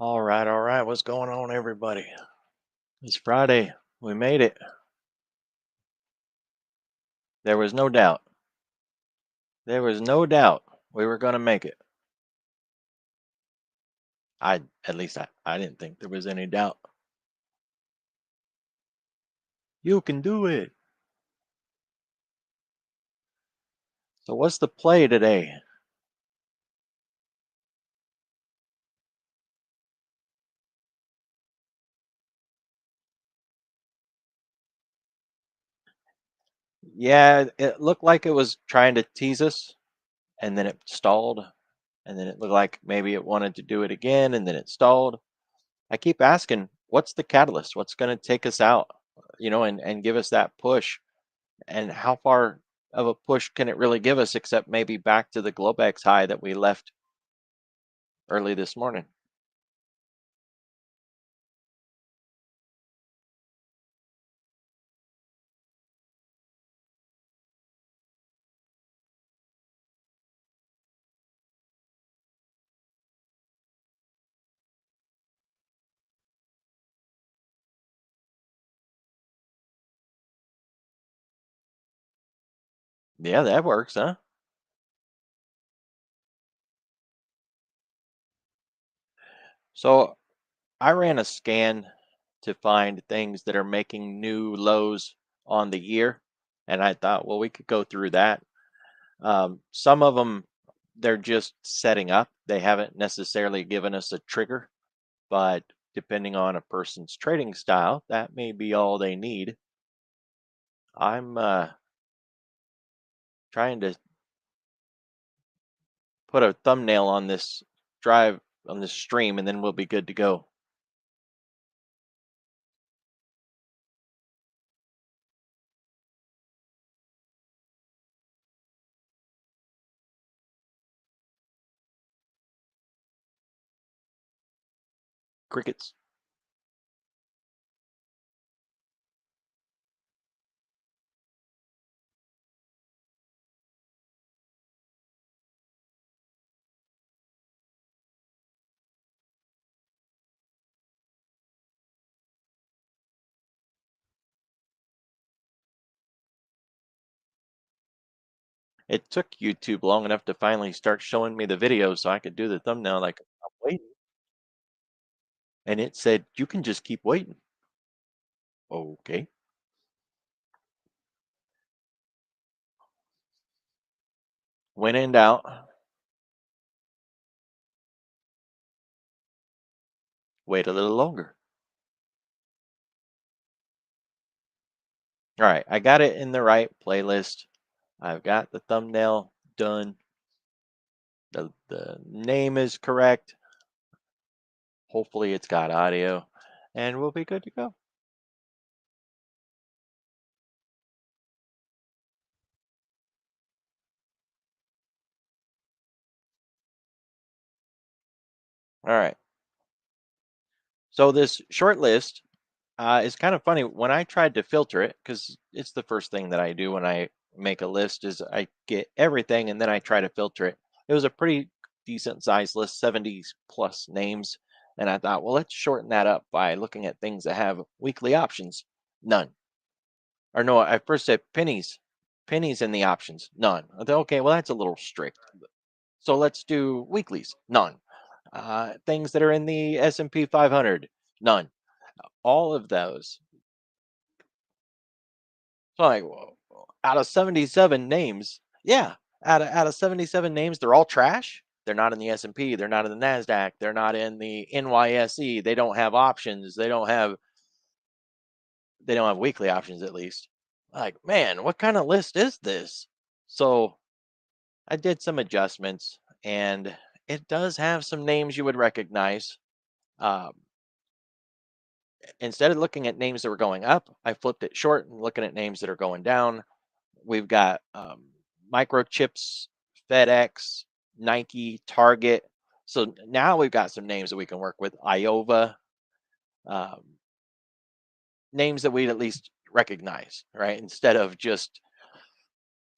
All right, all right. What's going on, everybody? It's Friday. We made it. There was no doubt. There was no doubt we were going to make it. At least I didn't think there was any doubt. You can do it. So, what's the play today? Yeah, it looked like it was trying to tease us, and then it stalled, and then it looked like maybe it wanted to do it again, and then it stalled. I keep asking, what's the catalyst? What's going to take us out? And give us that push. And how far of a push can it really give us except maybe back to the Globex high that we left early this morning? Yeah, that works, huh? So I ran a scan to find things that are making new lows on the year. And I thought, well, we could go through that. Some of them, they're just setting up. They haven't necessarily given us a trigger, but depending on a person's trading style, that may be all they need. I'm trying to put a thumbnail on this drive on this stream, and then we'll be good to go. Crickets. It took YouTube long enough to finally start showing me the video so I could do the thumbnail. Like, I'm waiting. And it said, you can just keep waiting. Okay. When in doubt, wait a little longer. All right. I got it in the right playlist. I've got the thumbnail done. The name is correct. Hopefully, it's got audio, and we'll be good to go. All right. So, this short list it's kind of funny when I tried to filter it because it's the first thing that I do when I make a list is I get everything and then I try to filter it. It was a pretty decent sized list, 70 plus names, and I thought, well, let's shorten that up by looking at things that have weekly options. None. Or no, I first said pennies in the options. None. I thought, okay, well that's a little strict. So let's do weeklies. None. Things that are in the S&P 500. None. All of those. So like, out of 77 names, yeah, out of 77 names, they're all trash. They're not in the S&P, they're not in the Nasdaq, they're not in the NYSE. They don't have options. They don't have weekly options at least. Like, man, what kind of list is this? So, I did some adjustments and it does have some names you would recognize. Um, Instead of looking at names that were going up, I flipped it short and looking at names that are going down. We've got microchips, FedEx, Nike, Target. So now we've got some names that we can work with. Iova, um, names that we'd at least recognize, right? Instead of just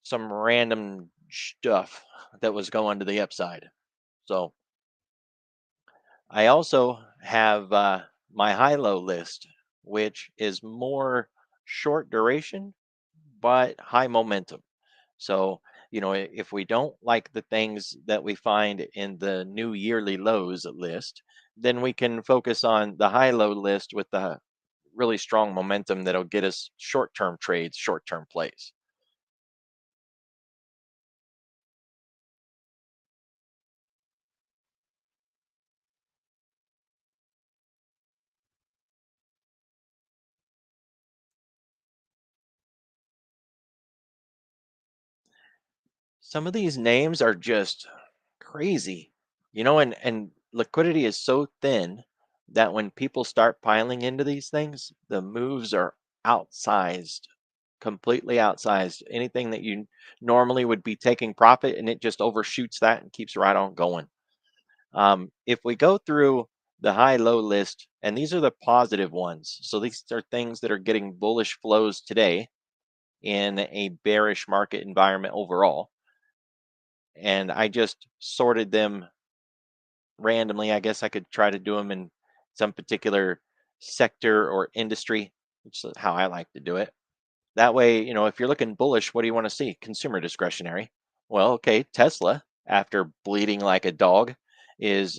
some random stuff that was going to the upside. So I also have my high-low list, which is more short duration but high momentum. So, if we don't like the things that we find in the new yearly lows list, then we can focus on the high-low list with the really strong momentum that'll get us short-term trades, short-term plays. Some of these names are just crazy, and liquidity is so thin that when people start piling into these things, the moves are outsized, completely outsized. Anything that you normally would be taking profit, and it just overshoots that and keeps right on going. If we go through the high low list, and these are the positive ones, so these are things that are getting bullish flows today in a bearish market environment overall. And I just sorted them randomly. I guess I could try to do them in some particular sector or industry, which is how I like to do it. That way, if you're looking bullish, what do you want to see? Consumer discretionary. Well, okay, Tesla, after bleeding like a dog, is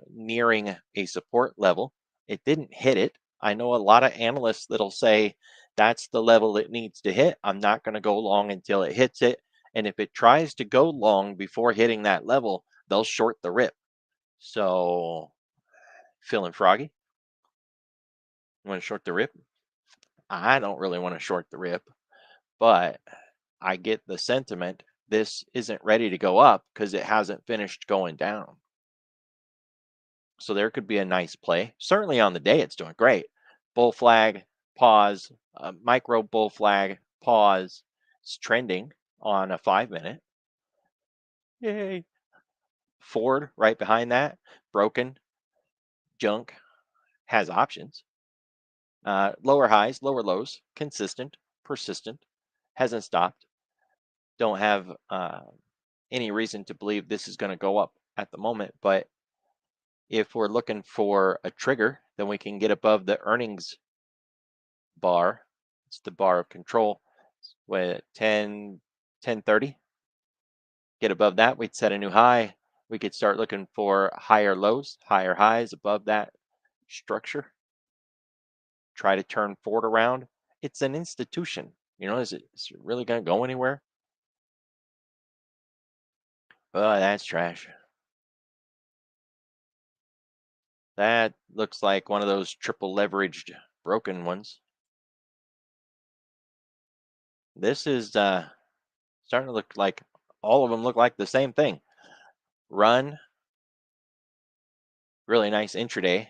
nearing a support level. It didn't hit it. I know a lot of analysts that'll say that's the level it needs to hit. I'm not going to go long until it hits it. And if it tries to go long before hitting that level, they'll short the rip. So, feeling froggy? Want to short the rip? I don't really want to short the rip, but I get the sentiment. This isn't ready to go up because it hasn't finished going down. So there could be a nice play. Certainly on the day, it's doing great. Bull flag, pause, micro bull flag, pause. It's trending on a 5 minute. Yay. Ford right behind that, broken, junk, has options. Lower highs, lower lows, consistent, persistent, hasn't stopped. Don't have any reason to believe this is going to go up at the moment. But if we're looking for a trigger, then we can get above the earnings bar. It's the bar of control. With 10:30, get above that, we'd set a new high. We could start looking for higher lows, higher highs above that structure. Try to turn Ford around. It's an institution. Is it really going to go anywhere? Oh, that's trash. That looks like one of those triple leveraged broken ones. This is starting to look like all of them look like the same thing. Run, really nice intraday.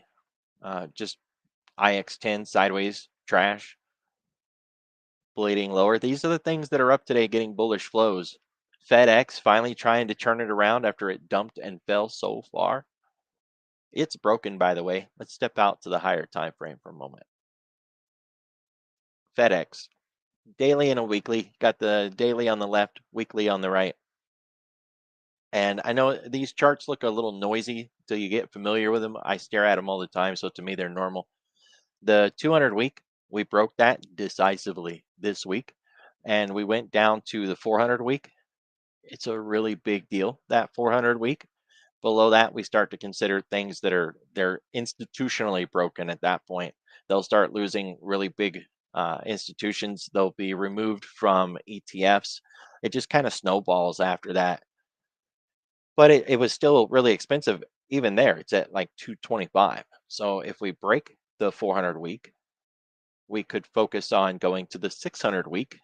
Just IX10 sideways, trash, bleeding lower. These are the things that are up today getting bullish flows. FedEx finally trying to turn it around after it dumped and fell so far. It's broken, by the way. Let's step out to the higher time frame for a moment. FedEx, daily and a weekly. Got the daily on the left, weekly on the right. And I know these charts look a little noisy till you get familiar with them. I stare at them all the time, so to me they're normal. The 200 week, we broke that decisively this week, and we went down to the 400 week. It's a really big deal, that 400 week. Below that, we start to consider things that they're institutionally broken at that point. They'll start losing really big institutions. They'll be removed from ETFs. It just kind of snowballs after that. But it was still really expensive even there. It's at like 225. So if we break the 400 week, we could focus on going to the 600 week.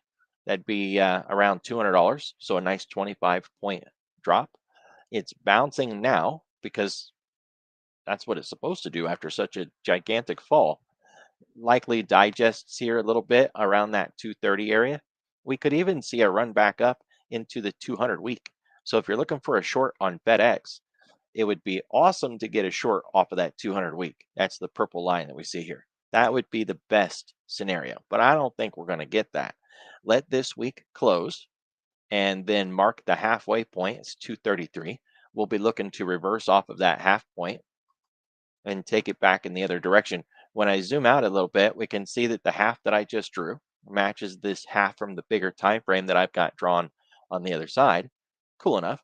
That'd be around $200. So a nice 25-point drop. It's bouncing now because that's what it's supposed to do after such a gigantic fall. Likely digests here a little bit around that 230 area. We could even see a run back up into the 200 week. So if you're looking for a short on FedEx, it would be awesome to get a short off of that 200 week. That's the purple line that we see here. That would be the best scenario, but I don't think we're going to get that. Let this week close and then mark the halfway point. It's 233. We'll be looking to reverse off of that half point and take it back in the other direction. When I zoom out a little bit, we can see that the half that I just drew matches this half from the bigger time frame that I've got drawn on the other side. Cool enough.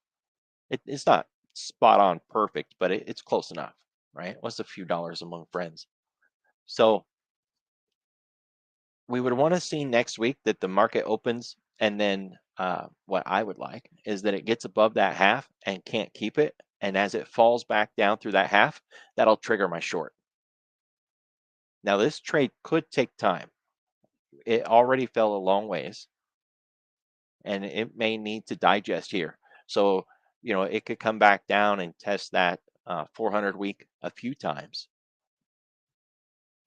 It's not spot on perfect, but it's close enough, right? What's a few dollars among friends? So we would want to see next week that the market opens, and then what I would like is that it gets above that half and can't keep it. And as it falls back down through that half, that'll trigger my short. Now, this trade could take time. It already fell a long ways, and it may need to digest here. So, it could come back down and test that 400 week a few times,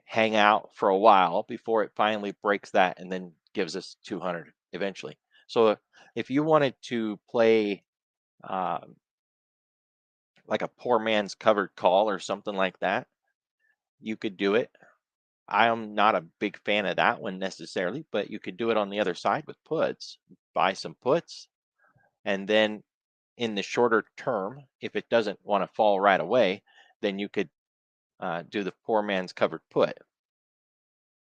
hang out for a while before it finally breaks that and then gives us 200 eventually. So, if you wanted to play uh, like a poor man's covered call or something like that, you could do it. I am not a big fan of that one necessarily, but you could do it on the other side with puts. Buy some puts, and then in the shorter term, if it doesn't want to fall right away, then you could do the poor man's covered put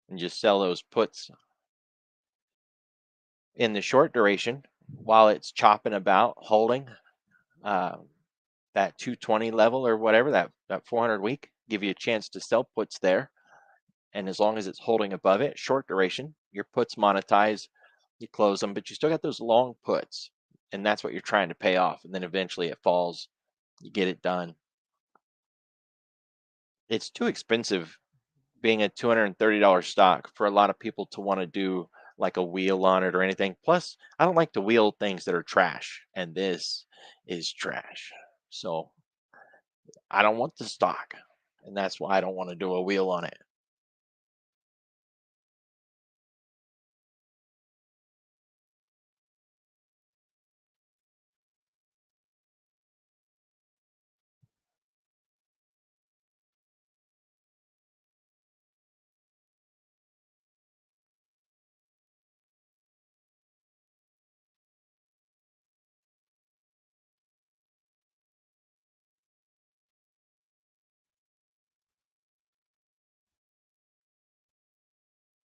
and just sell those puts in the short duration while it's chopping about, holding uh, that 220 level or whatever, that 400 week, give you a chance to sell puts there. And as long as it's holding above it, short duration, your puts monetize, you close them, but you still got those long puts. And that's what you're trying to pay off. And then eventually it falls, you get it done. It's too expensive being a $230 stock for a lot of people to want to do like a wheel on it or anything. Plus, I don't like to wheel things that are trash, and this is trash. So I don't want the stock, and that's why I don't want to do a wheel on it.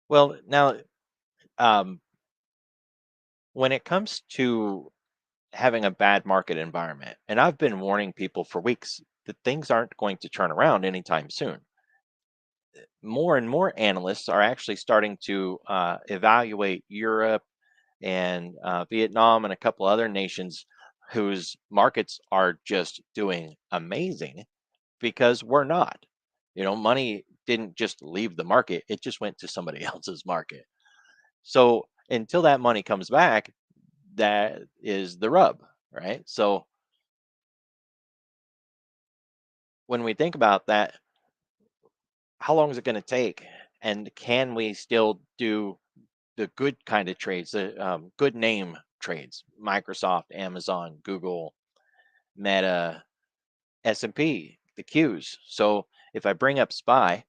Well, now, um, when it comes to having a bad market environment, and I've been warning people for weeks that things aren't going to turn around anytime soon. More and more analysts are actually starting to evaluate Europe and Vietnam and a couple other nations whose markets are just doing amazing because we're not. Money didn't just leave the market, it just went to somebody else's market. So until that money comes back, that is the rub, right? So when we think about that, how long is it going to take? And can we still do the good kind of trades, the good name trades? Microsoft, Amazon, Google, Meta, S&P, the Qs. So if I bring up SPY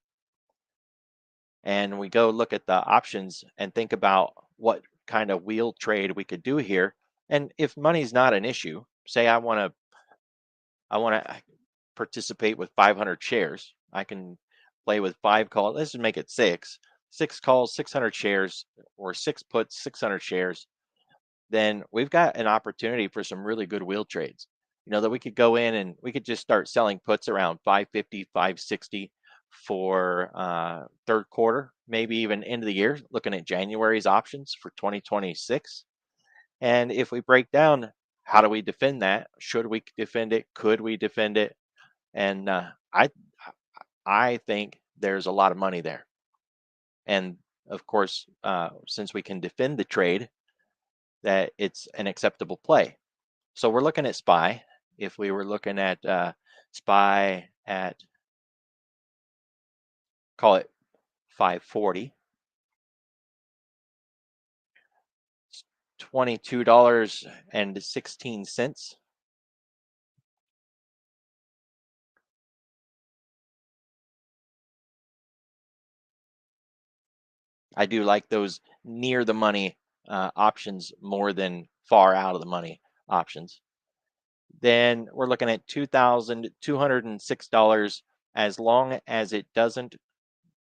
and we go look at the options and think about what kind of wheel trade we could do here, and if money's not an issue, say I want to participate with 500 shares. I can play with 5 calls. Let's just make it six. 6 calls, 600 shares, or 6 puts, 600 shares. Then we've got an opportunity for some really good wheel trades. That we could go in and we could just start selling puts around 550, 560 for third quarter, maybe even end of the year, looking at January's options for 2026. And if we break down, how do we defend that? Should we defend it? Could we defend it? And I think there's a lot of money there. And of course, since we can defend the trade, that it's an acceptable play. So we're looking at SPY. If we were looking at SPY at, call it 540, it's $22.16. I do like those near the money options more than far out of the money options. Then we're looking at $2,206 as long as it doesn't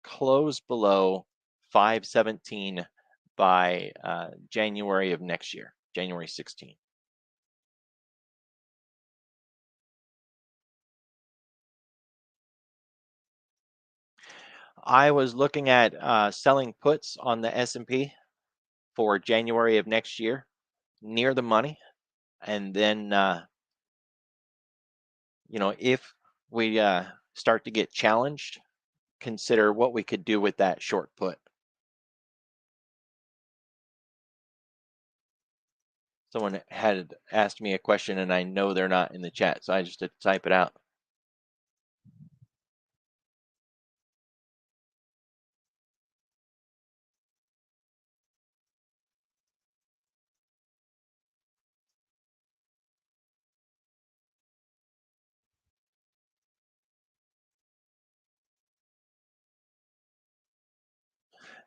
close below 517 by January of next year, January 16. I was looking at selling puts on the S&P for January of next year near the money. And then, if we start to get challenged, consider what we could do with that short put. Someone had asked me a question and I know they're not in the chat, so I just had to type it out.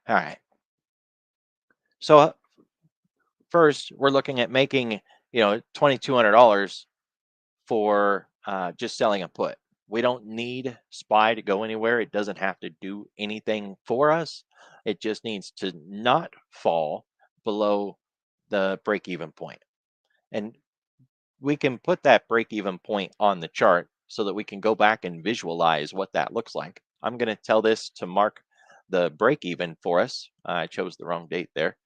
All right. So first, we're looking at making, $2,200 for just selling a put. We don't need SPY to go anywhere. It doesn't have to do anything for us. It just needs to not fall below the break even point. And we can put that break even point on the chart so that we can go back and visualize what that looks like. I'm going to tell this to mark the break even for us. I chose the wrong date there.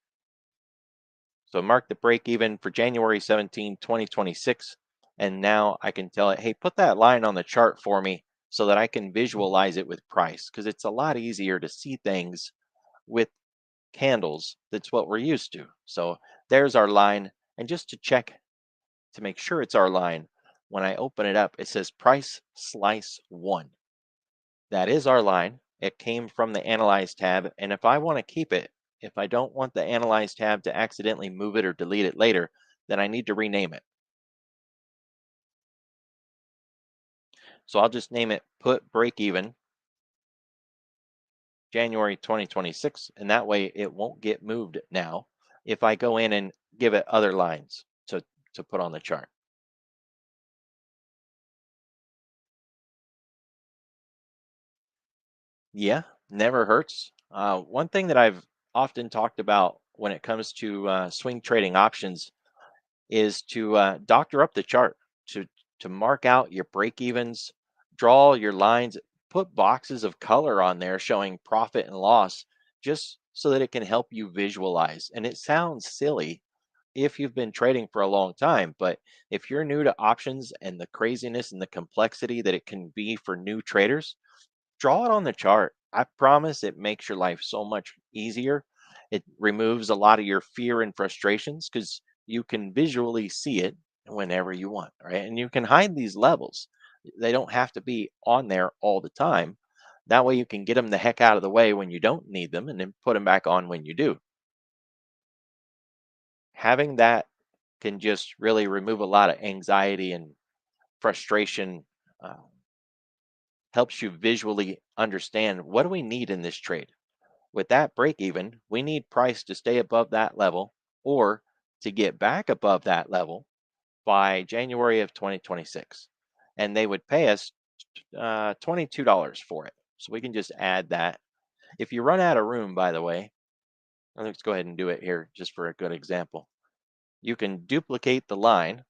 So mark the break even for January 17, 2026. And now I can tell it, hey, put that line on the chart for me so that I can visualize it with price, because it's a lot easier to see things with candles. That's what we're used to. So there's our line. And just to check to make sure it's our line, when I open it up, it says price slice one. That is our line. It came from the Analyze tab. And if I want to keep it, if I don't want the Analyze tab to accidentally move it or delete it later, then I need to rename it. So I'll just name it Put Break Even January 2026. And that way it won't get moved now if I go in and give it other lines to put on the chart. Yeah, never hurts. One thing that I've often talked about when it comes to swing trading options is to doctor up the chart, to mark out your break evens, draw your lines, put boxes of color on there showing profit and loss, just so that it can help you visualize. And it sounds silly if you've been trading for a long time, but if you're new to options and the craziness and the complexity that it can be for new traders, draw it on the chart. I promise it makes your life so much easier. It removes a lot of your fear and frustrations because you can visually see it whenever you want, right? And you can hide these levels. They don't have to be on there all the time. That way you can get them the heck out of the way when you don't need them and then put them back on when you do. Having that can just really remove a lot of anxiety and frustration. Uh, Helps you visually understand, what do we need in this trade? With that break even, we need price to stay above that level or to get back above that level by January of 2026. And they would pay us $22 for it. So we can just add that. If you run out of room, by the way, let's go ahead and do it here just for a good example. You can duplicate the line,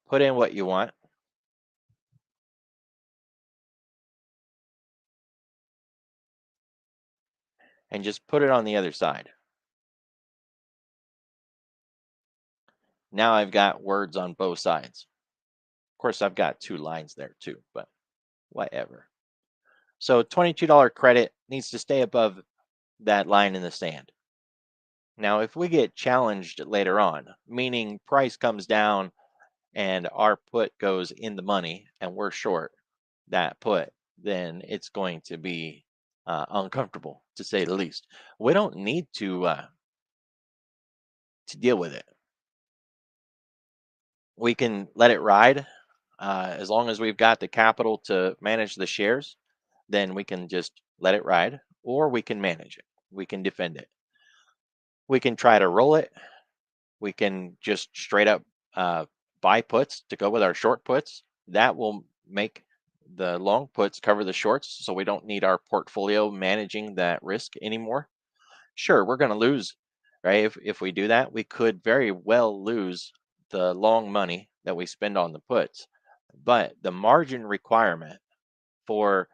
put in what you want, and just put it on the other side. Now I've got words on both sides. Of course, I've got two lines there too, but whatever. So $22 credit needs to stay above that line in the sand. Now, if we get challenged later on, meaning price comes down and our put goes in the money and we're short that put, then it's going to be uncomfortable to say the least. We don't need to deal with it. We can let it ride as long as we've got the capital to manage the shares. Then we can just let it ride, or we can manage it. We can defend it. We can try to roll it. We can just straight up buy puts to go with our short puts. That will make the long puts cover the shorts, so we don't need our portfolio managing that risk anymore. Sure, we're going to lose, right? If we do that, we could very well lose the long money that we spend on the puts. But the margin requirement for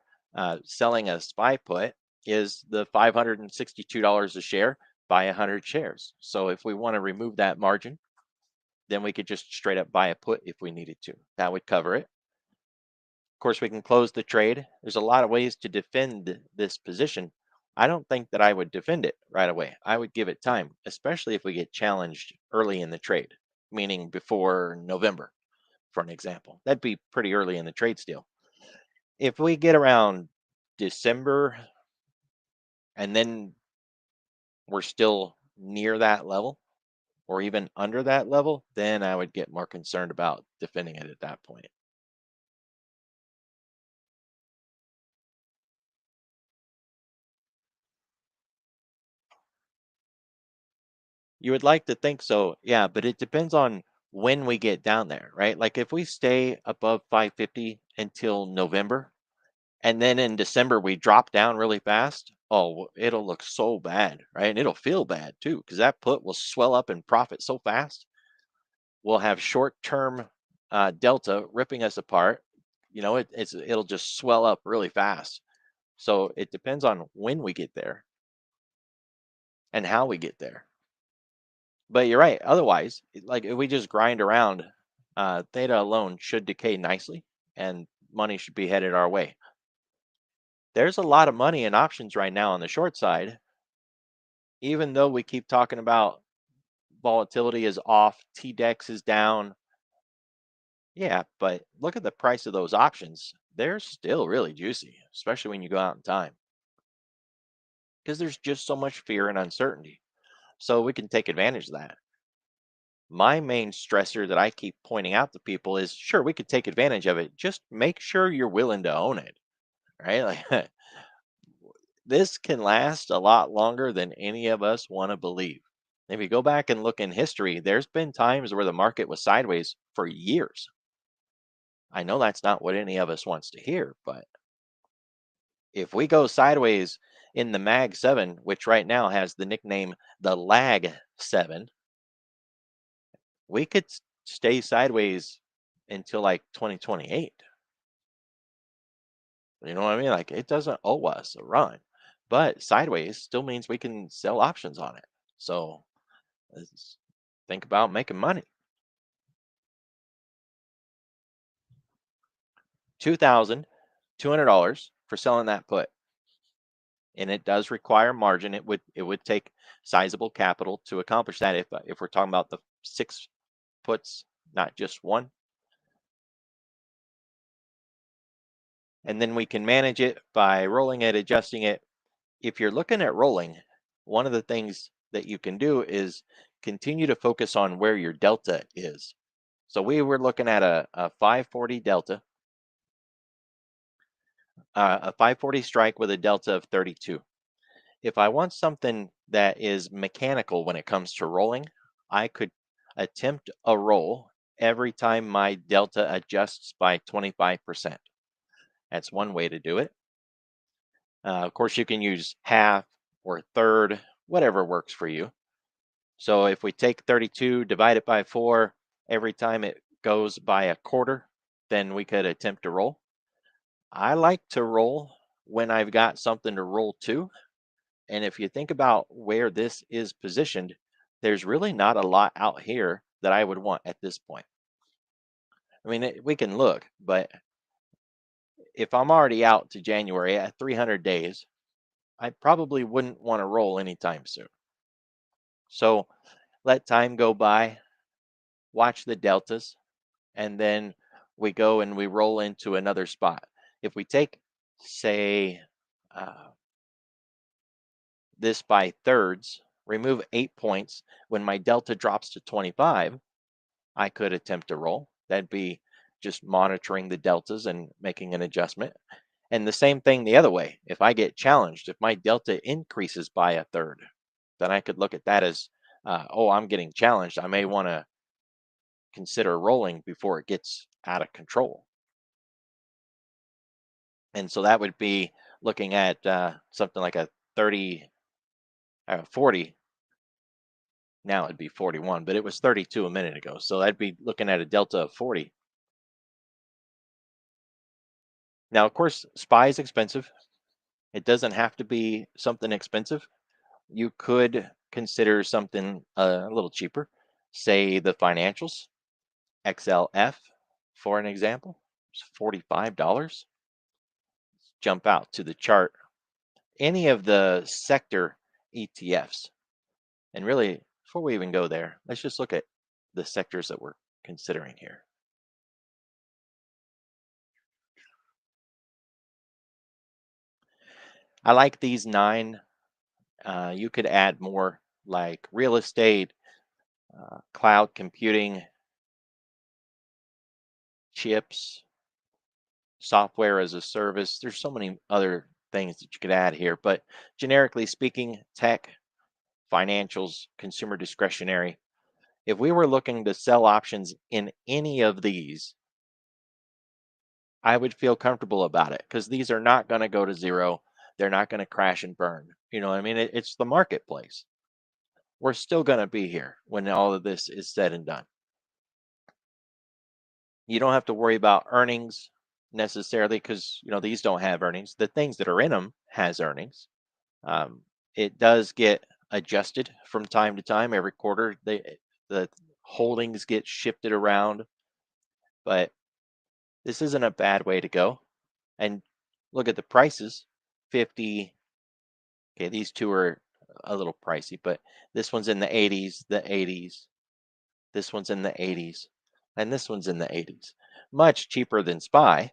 selling a SPY put is the $562 a share buy 100 shares. So if we want to remove that margin, then we could just straight up buy a put if we needed to. That would cover it. Of course, we can close the trade. There's a lot of ways to defend this position. I don't think that I would defend it right away. I would give it time, especially if we get challenged early in the trade, meaning before November, for an example. That'd be pretty early in the trade still. If we get around December and then we're still near that level or even under that level, then I would get more concerned about defending it at that point. You would like to think so, yeah, but it depends on when we get down there, right? Like if we stay above 550 until November and then in December we drop down really fast, oh, it'll look so bad, right? And it'll feel bad too, because that put will swell up in profit so fast. We'll have short-term delta ripping us apart. It'll just swell up really fast. So it depends on when we get there and how we get there. But you're right. Otherwise, like if we just grind around, theta alone should decay nicely, and money should be headed our way. There's a lot of money in options right now on the short side, even though we keep talking about volatility is off, TDEX is down. Yeah, but look at the price of those options. They're still really juicy, especially when you go out in time, because there's just so much fear and uncertainty. So we can take advantage of that. My main stressor that I keep pointing out to people is sure, we could take advantage of it. Just make sure you're willing to own it, right? Like this can last a lot longer than any of us want to believe. If you go back and look in history, there's been times where the market was sideways for years. I know that's not what any of us wants to hear, but if we go sideways in the Mag 7, which right now has the nickname the Lag 7, we could stay sideways until like 2028. You know what I mean? Like it doesn't owe us a run, but sideways still means we can sell options on it. So let's think about making money. $2,200 for selling that put, and it does require margin. It would take sizable capital to accomplish that. If we're talking about the 6 puts, not just one, and then we can manage it by rolling it, adjusting it. If you're looking at rolling, one of the things that you can do is continue to focus on where your delta is. So we were looking at a 540 delta, a 540 strike with a delta of 32. If I want something that is mechanical when it comes to rolling, I could attempt a roll every time my delta adjusts by 25%. That's one way to do it. Of course, you can use half or third, whatever works for you. So if we take 32, divide it by 4, every time it goes by a quarter, then we could attempt to roll. I like to roll when I've got something to roll to. And if you think about where this is positioned, there's really not a lot out here that I would want at this point. I mean, we can look, but if I'm already out to January at 300 days, I probably wouldn't want to roll anytime soon. So let time go by, watch the deltas, and then we go and we roll into another spot. If we take, say, uh, this by thirds, remove 8 points, when my delta drops to 25, I could attempt to roll. That'd be just monitoring the deltas and making an adjustment. And the same thing the other way. If I get challenged, if my delta increases by a third, then I could look at that as, oh, I'm getting challenged. I may want to consider rolling before it gets out of control. And so that would be looking at something like a 30, 40. Now it'd be 41, but it was 32 a minute ago. So I'd be looking at a delta of 40. Now, of course, SPY is expensive. It doesn't have to be something expensive. You could consider something a little cheaper, say the financials, XLF, for an example. It's $45. Jump out to the chart. Any of the sector ETFs. And really, before we even go there, let's just look at the sectors that we're considering here. I like these 9. You could add more like real estate, cloud computing, chips, software as a service. There's so many other things that you could add here, but generically speaking, tech, financials, consumer discretionary. If we were looking to sell options in any of these, I would feel comfortable about it because these are not going to go to zero. They're not going to crash and burn. You know what I mean? It's the marketplace. We're still going to be here when all of this is said and done. You don't have to worry about earnings necessarily because these don't have earnings. The things that are in them has earnings. It does get adjusted from time to time. Every quarter, the holdings get shifted around, but this isn't a bad way to go. And look at the prices. 50. Okay, these two are a little pricey, but this one's in the 80s, the 80s. This one's in the 80s, and this one's in the 80s. Much cheaper than SPY.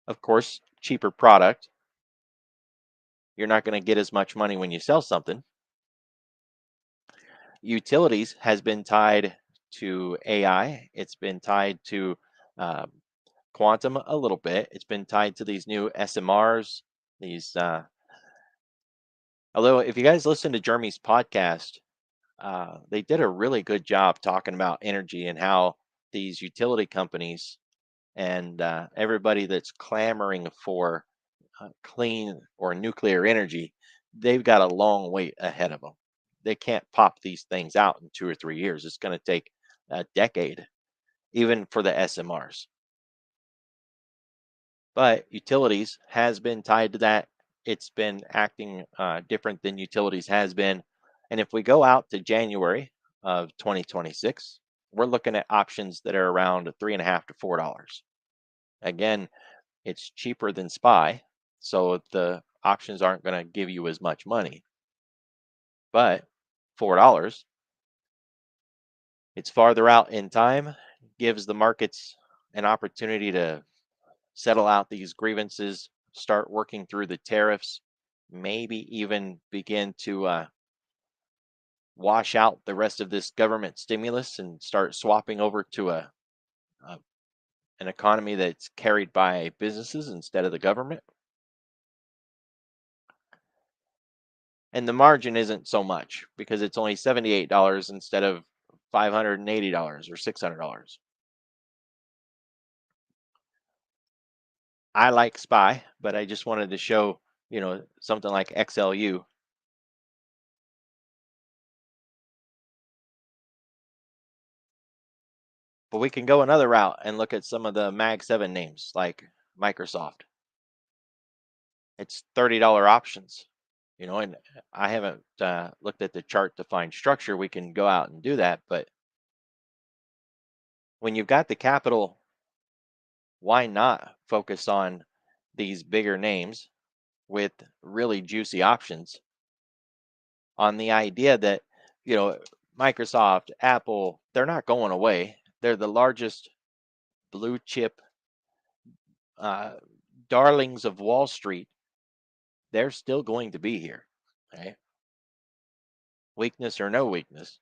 Of course, cheaper product. You're not going to get as much money when you sell something. Utilities has been tied to AI. It's been tied to um, quantum a little bit. It's been tied to these new SMRs. These, although if you guys listen to Jeremy's podcast, they did a really good job talking about energy and how these utility companies and everybody that's clamoring for clean or nuclear energy, they've got a long wait ahead of them. They can't pop these things out in 2 or 3 years. It's going to take a decade, even for the SMRs. But utilities has been tied to that. It's been acting different than utilities has been. And if we go out to January of 2026, we're looking at options that are around 3.5 to $4. Again, it's cheaper than SPY, so the options aren't going to give you as much money. But $4, it's farther out in time, gives the markets an opportunity to settle out these grievances, start working through the tariffs, maybe even begin to wash out the rest of this government stimulus and start swapping over to a an economy that's carried by businesses instead of the government. And the margin isn't so much because it's only $78 instead of $580 or $600. I like SPY, but I just wanted to show, something like XLU. But we can go another route and look at some of the Mag 7 names like Microsoft. It's $30 options, and I haven't looked at the chart to find structure. We can go out and do that. But when you've got the capital, why not focus on these bigger names with really juicy options on the idea that, you know, Microsoft, Apple, they're not going away. They're the largest blue chip uh, darlings of Wall Street. They're still going to be here. Okay? Weakness or no weakness.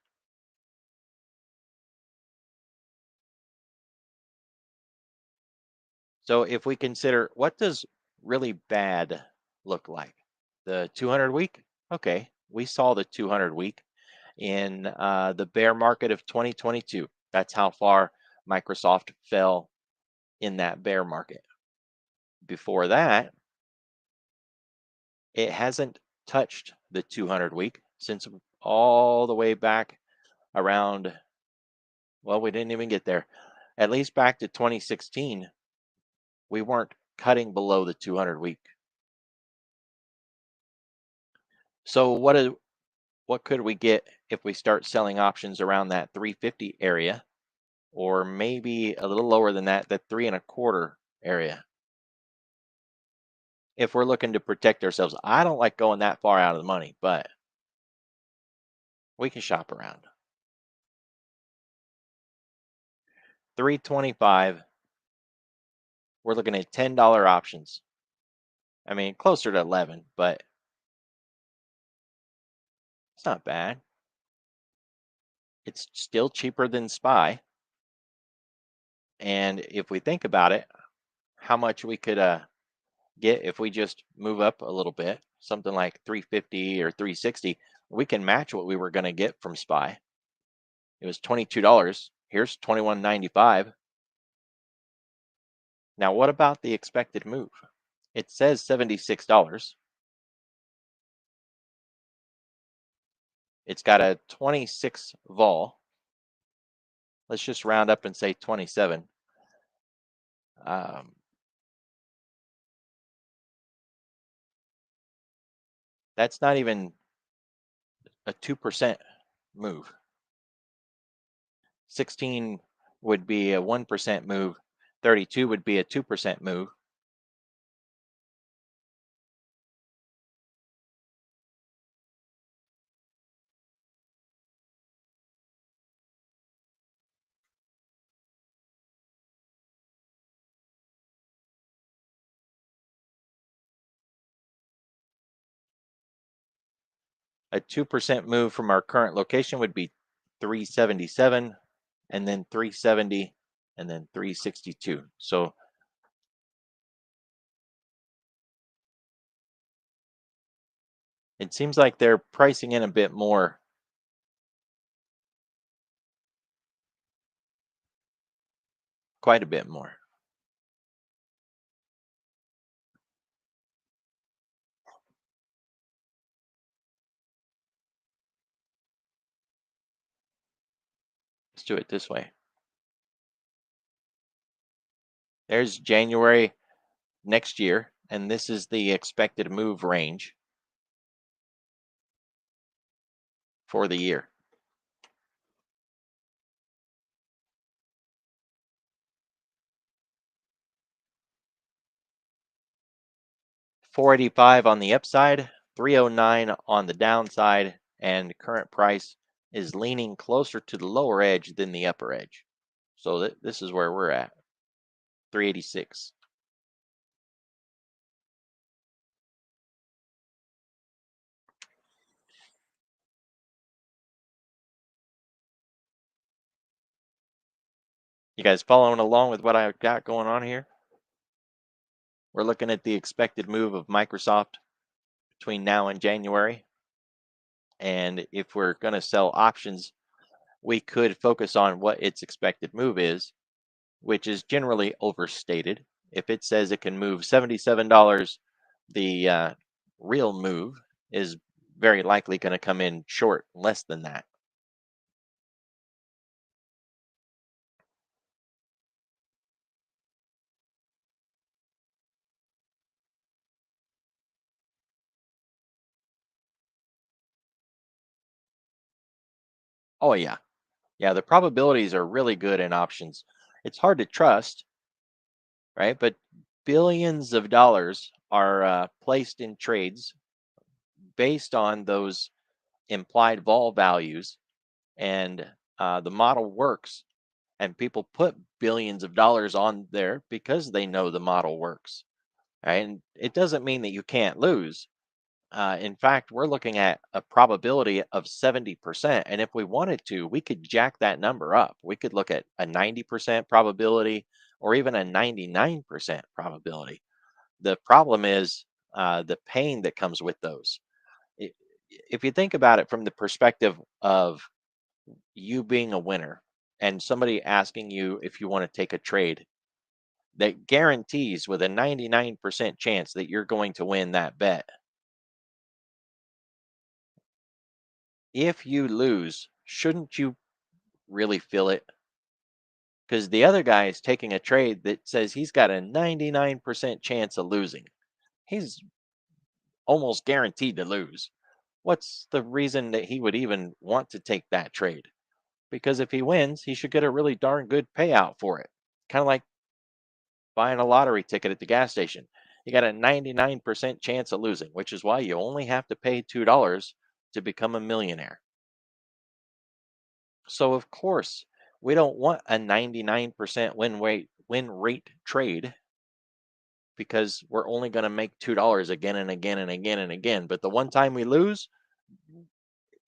So if we consider what does really bad look like? The 200 week? Okay, we saw the 200 week in the bear market of 2022. That's how far Microsoft fell in that bear market. before that, it hasn't touched the 200 week since all the way back around, well, we didn't even get there. At least back to 2016, we weren't cutting below the 200 week. So what could we get if we start selling options around that 350 area, or maybe a little lower than that, the 3.25 area? If we're looking to protect ourselves, I don't like going that far out of the money, but we can shop around. 325, we're looking at $10 options. I mean, closer to 11, but it's not bad. It's still cheaper than SPY. And if we think about it, how much we could get if we just move up a little bit, something like 350 or 360, we can match what we were going to get from SPY. It was $22. Here's 21.95. Now, what about the expected move? It says $76. It's got a 26 vol. Let's just round up and say 27. Um, that's not even a 2% move. 16 would be a 1% move. 32 would be a 2% move. A 2% move from our current location would be 377, and then 370, and then 362. So it seems like they're pricing in a bit more. Quite a bit more. Let's do it this way. There's January next year, and this is the expected move range for the year. $485 on the upside, $309 on the downside, and current price is leaning closer to the lower edge than the upper edge. So this is where we're at, 386. You guys following along with what I got going on here? We're looking at the expected move of Microsoft between now and January. And if we're going to sell options, we could focus on what its expected move is, which is generally overstated. If it says it can move $77, the real move is very likely going to come in short, less than that. Oh, yeah. Yeah, the probabilities are really good in options. It's hard to trust, right? But billions of dollars are placed in trades based on those implied vol values, and the model works. And people put billions of dollars on there because they know the model works. Right? And it doesn't mean that you can't lose. In fact, we're looking at a probability of 70%. And if we wanted to, we could jack that number up. We could look at a 90% probability or even a 99% probability. The problem is the pain that comes with those. I- If you think about it from the perspective of you being a winner and somebody asking you if you want to take a trade, that guarantees with a 99% chance that you're going to win that bet. If you lose, shouldn't you really feel it? Because the other guy is taking a trade that says he's got a 99% chance of losing. He's almost guaranteed to lose. What's the reason that he would even want to take that trade? Because if he wins, he should get a really darn good payout for it. Kind of like buying a lottery ticket at the gas station. You got a 99% chance of losing, which is why you only have to pay $2 to become a millionaire. So of course, we don't want a 99% win rate trade because we're only going to make $2 again and again and again and again. But the one time we lose,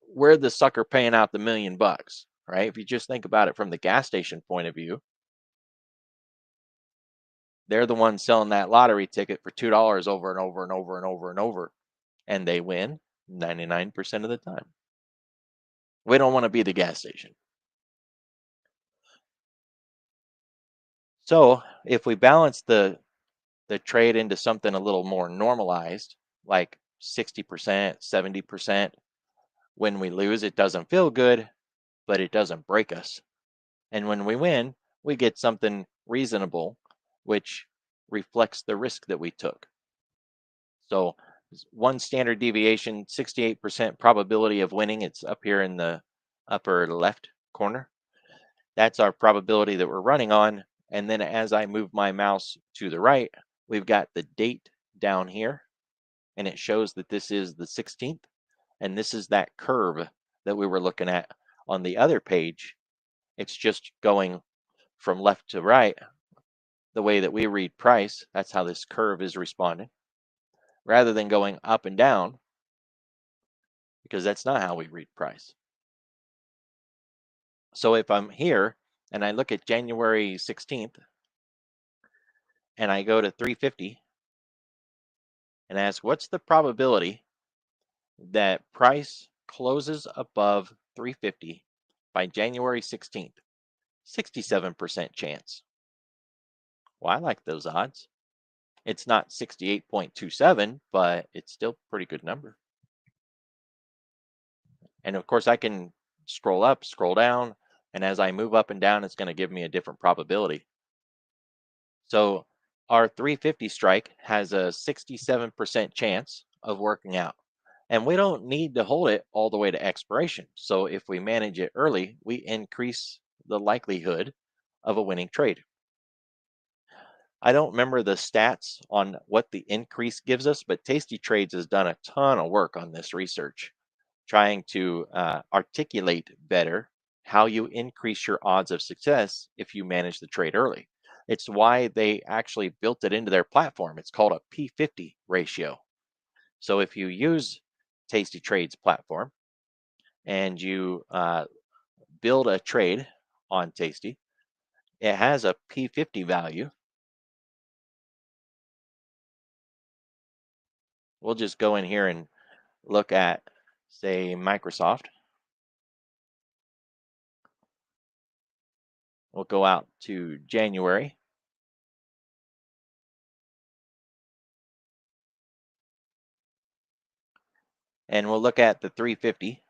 we're the sucker paying out the $1,000,000, right? If you just think about it from the gas station point of view, they're the ones selling that lottery ticket for $2 over and over and over and over and over, and they win 99% of the time. We don't want to be the gas station. So if we balance the trade into something a little more normalized, like 60%, 70, when we lose, it doesn't feel good, but it doesn't break us. And when we win, we get something reasonable, which reflects the risk that we took. So one standard deviation, 68% probability of winning. It's up here in the upper left corner. That's our probability that we're running on. And then as I move my mouse to the right, we've got the date down here, and it shows that this is the 16th. And this is that curve that we were looking at on the other page. It's just going from left to right the way that we read price. That's how this curve is responding, rather than going up and down, because that's not how we read price. So if I'm here and I look at January 16th and I go to 350 and ask what's the probability that price closes above 350 by January 16th? 67% chance. Well, I like those odds. It's not 68.27, but it's still a pretty good number. And of course, I can scroll up, scroll down, and as I move up and down, it's going to give me a different probability. So our 350 strike has a 67% chance of working out. And we don't need to hold it all the way to expiration. So if we manage it early, we increase the likelihood of a winning trade. I don't remember the stats on what the increase gives us, but Tasty Trades has done a ton of work on this research, trying to articulate better how you increase your odds of success if you manage the trade early. It's why they actually built it into their platform. It's called a P50 ratio. So if you use Tasty Trades platform and you build a trade on Tasty, it has a P50 value. We'll just go in here and look at, say, Microsoft. We'll go out to January. And we'll look at the 350.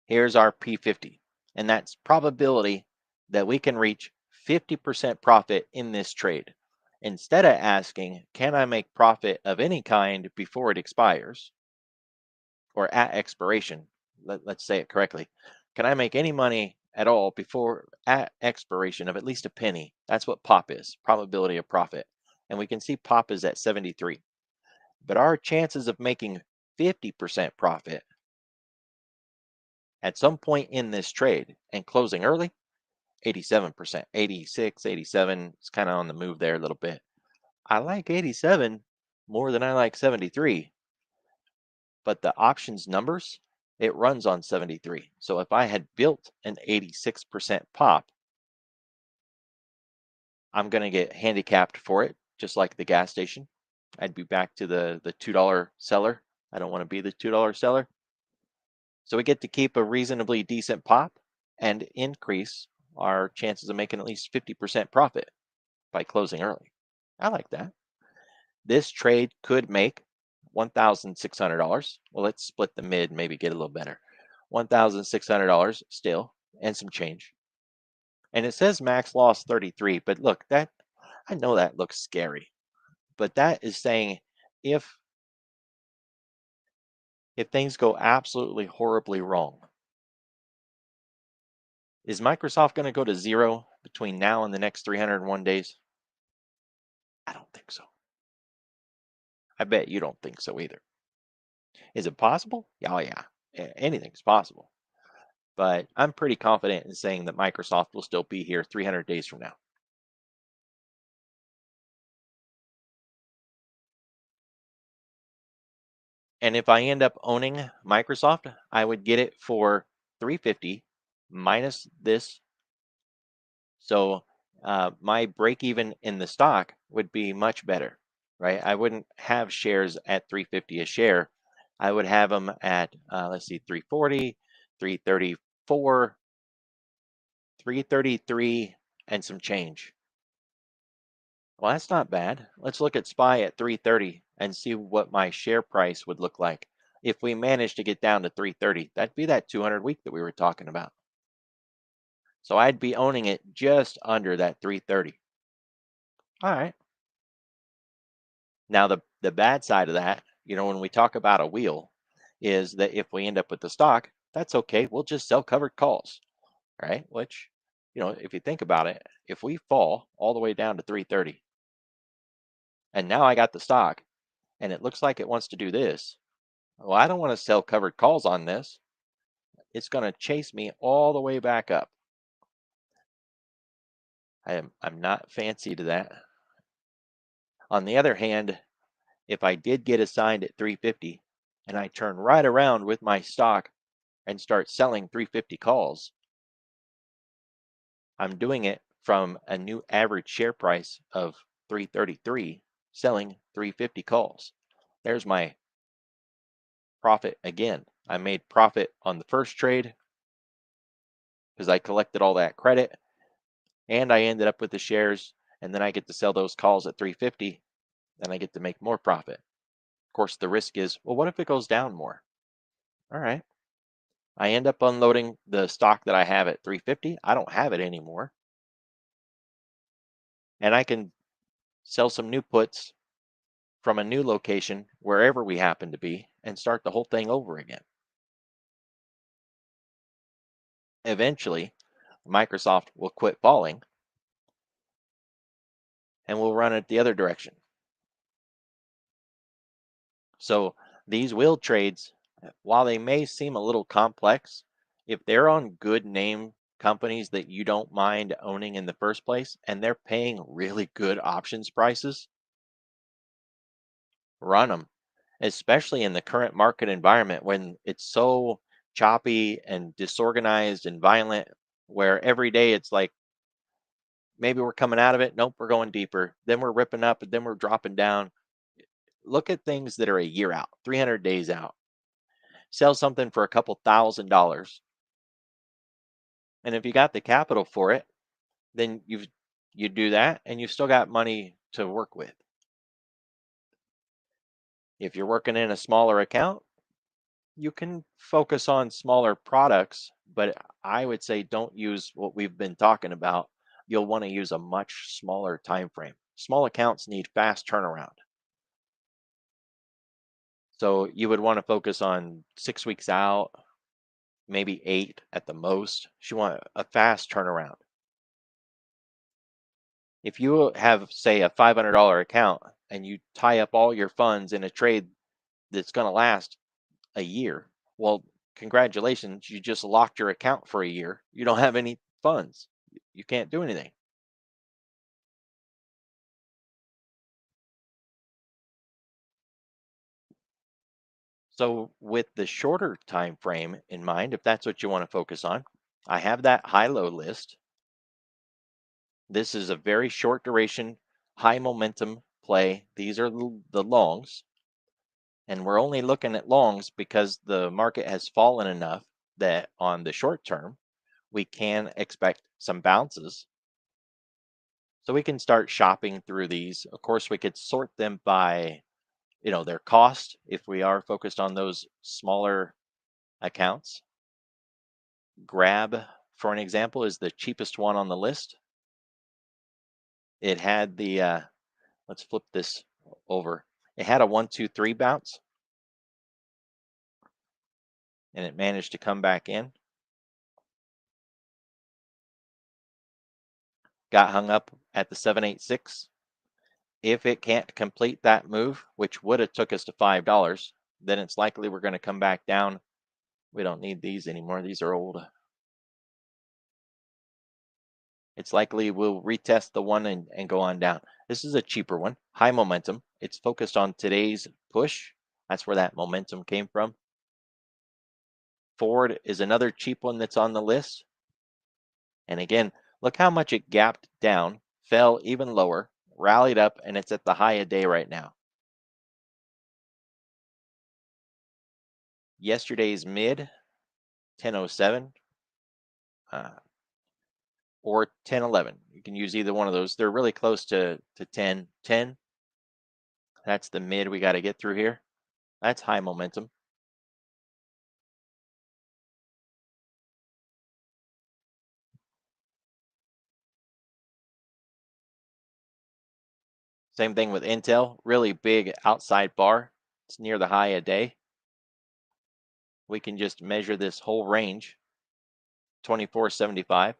Here's our P50. And that's probability that we can reach 50% profit in this trade. Instead of asking, can I make profit of any kind before it expires or at expiration? Let's say it correctly. Can I make any money at all before at expiration of at least a penny? That's what POP is, probability of profit. And we can see POP is at 73. But our chances of making 50% profit at some point in this trade and closing early, 87%, 86, 87. It's kind of on the move there a little bit. I like 87 more than I like 73, but the options numbers, it runs on 73. So if I had built an 86% pop, I'm going to get handicapped for it, just like the gas station. I'd be back to the $2 seller. I don't want to be the $2 seller. So we get to keep a reasonably decent pop and increase our chances of making at least 50% profit by closing early. I like that. This trade could make $1,600. Well, let's split the mid, maybe get a little better. $1,600 still, and some change. And it says max loss 33, but look, that I know that looks scary, but that is saying if if things go absolutely horribly wrong, is Microsoft going to go to zero between now and the next 301 days? I don't think so. I bet you don't think so either. Is it possible? Oh yeah, anything's possible. But I'm pretty confident in saying that Microsoft will still be here 300 days from now. And if I end up owning Microsoft, I would get it for 350 minus this. So my break even in the stock would be much better, right? I wouldn't have shares at 350 a share. I would have them at let's see, 340, 334, 333, and some change. Well, that's not bad. Let's look at SPY at 330 and see what my share price would look like if we managed to get down to 330. That'd be that 200 week that we were talking about. So I'd be owning it just under that 330. All right. Now the bad side of that, when we talk about a wheel, is that if we end up with the stock, that's okay. We'll just sell covered calls, right? Which, if you think about it, if we fall all the way down to 330, and now I got the stock, and it looks like it wants to do this. Well, I don't want to sell covered calls on this. It's going to chase me all the way back up. I'm not fancy to that. On the other hand, if I did get assigned at 350 and I turn right around with my stock and start selling 350 calls, I'm doing it from a new average share price of 333, selling 350 calls. There's my profit again. I made profit on the first trade because I collected all that credit and I ended up with the shares, and then I get to sell those calls at 350 and I get to make more profit. Of course, the risk is, well, what if it goes down more? All right. I end up unloading the stock that I have at 350. I don't have it anymore. And I can sell some new puts from a new location wherever we happen to be and start the whole thing over again. Eventually, Microsoft will quit falling and we'll run it the other direction. So these wheel trades, while they may seem a little complex, if they're on good name companies that you don't mind owning in the first place and they're paying really good options prices, run them, especially in the current market environment when it's so choppy and disorganized and violent, where every day it's like maybe we're coming out of it, nope, we're going deeper, then we're ripping up, and then we're dropping down. Look at things that are a year out, 300 days out. Sell something for a couple $1,000. And if you got the capital for it, then you do that and you've still got money to work with. If you're working in a smaller account, you can focus on smaller products, but I would say don't use what we've been talking about. You'll want to use a much smaller time frame. Small accounts need fast turnaround. So you would want to focus on 6 weeks out, maybe 8 at the most. You want a fast turnaround. If you have, say, a $500 account and you tie up all your funds in a trade that's going to last a year, well, congratulations, you just locked your account for a year. You don't have any funds. You can't do anything. So with the shorter time frame in mind, if that's what you want to focus on, I have that high-low list. This is a very short duration, high momentum play. These are the longs. And we're only looking at longs because the market has fallen enough that on the short term, we can expect some bounces. So we can start shopping through these. Of course, we could sort them by, their cost if we are focused on those smaller accounts. Grab, for an example, is the cheapest one on the list. It had let's flip this over. It had a 1, 2, 3 bounce and it managed to come back in. Got hung up at the 786. If it can't complete that move, which would have took us to $5, then it's likely we're going to come back down. We don't need these anymore. These are old. It's likely we'll retest the one and go on down. This is a cheaper one, high momentum. It's focused on today's push. That's where that momentum came from. Ford is another cheap one that's on the list. And again, look how much it gapped down, fell even lower, rallied up, and it's at the high of day right now. Yesterday's mid, 1007 or 1011. You can use either one of those. They're really close to 1010. That's the mid we got to get through here. That's high momentum. Same thing with Intel, really big outside bar. It's near the high a day. We can just measure this whole range, 2475.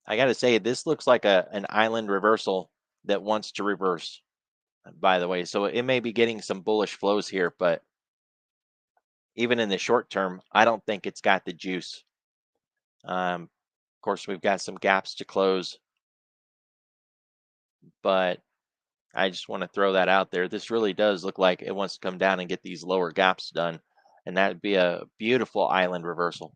I got to say, this looks like an island reversal that wants to reverse, by the way. So it may be getting some bullish flows here, but even in the short term, I don't think it's got the juice. Of course, we've got some gaps to close, but I just want to throw that out there. This really does look like it wants to come down and get these lower gaps done, and that would be a beautiful island reversal.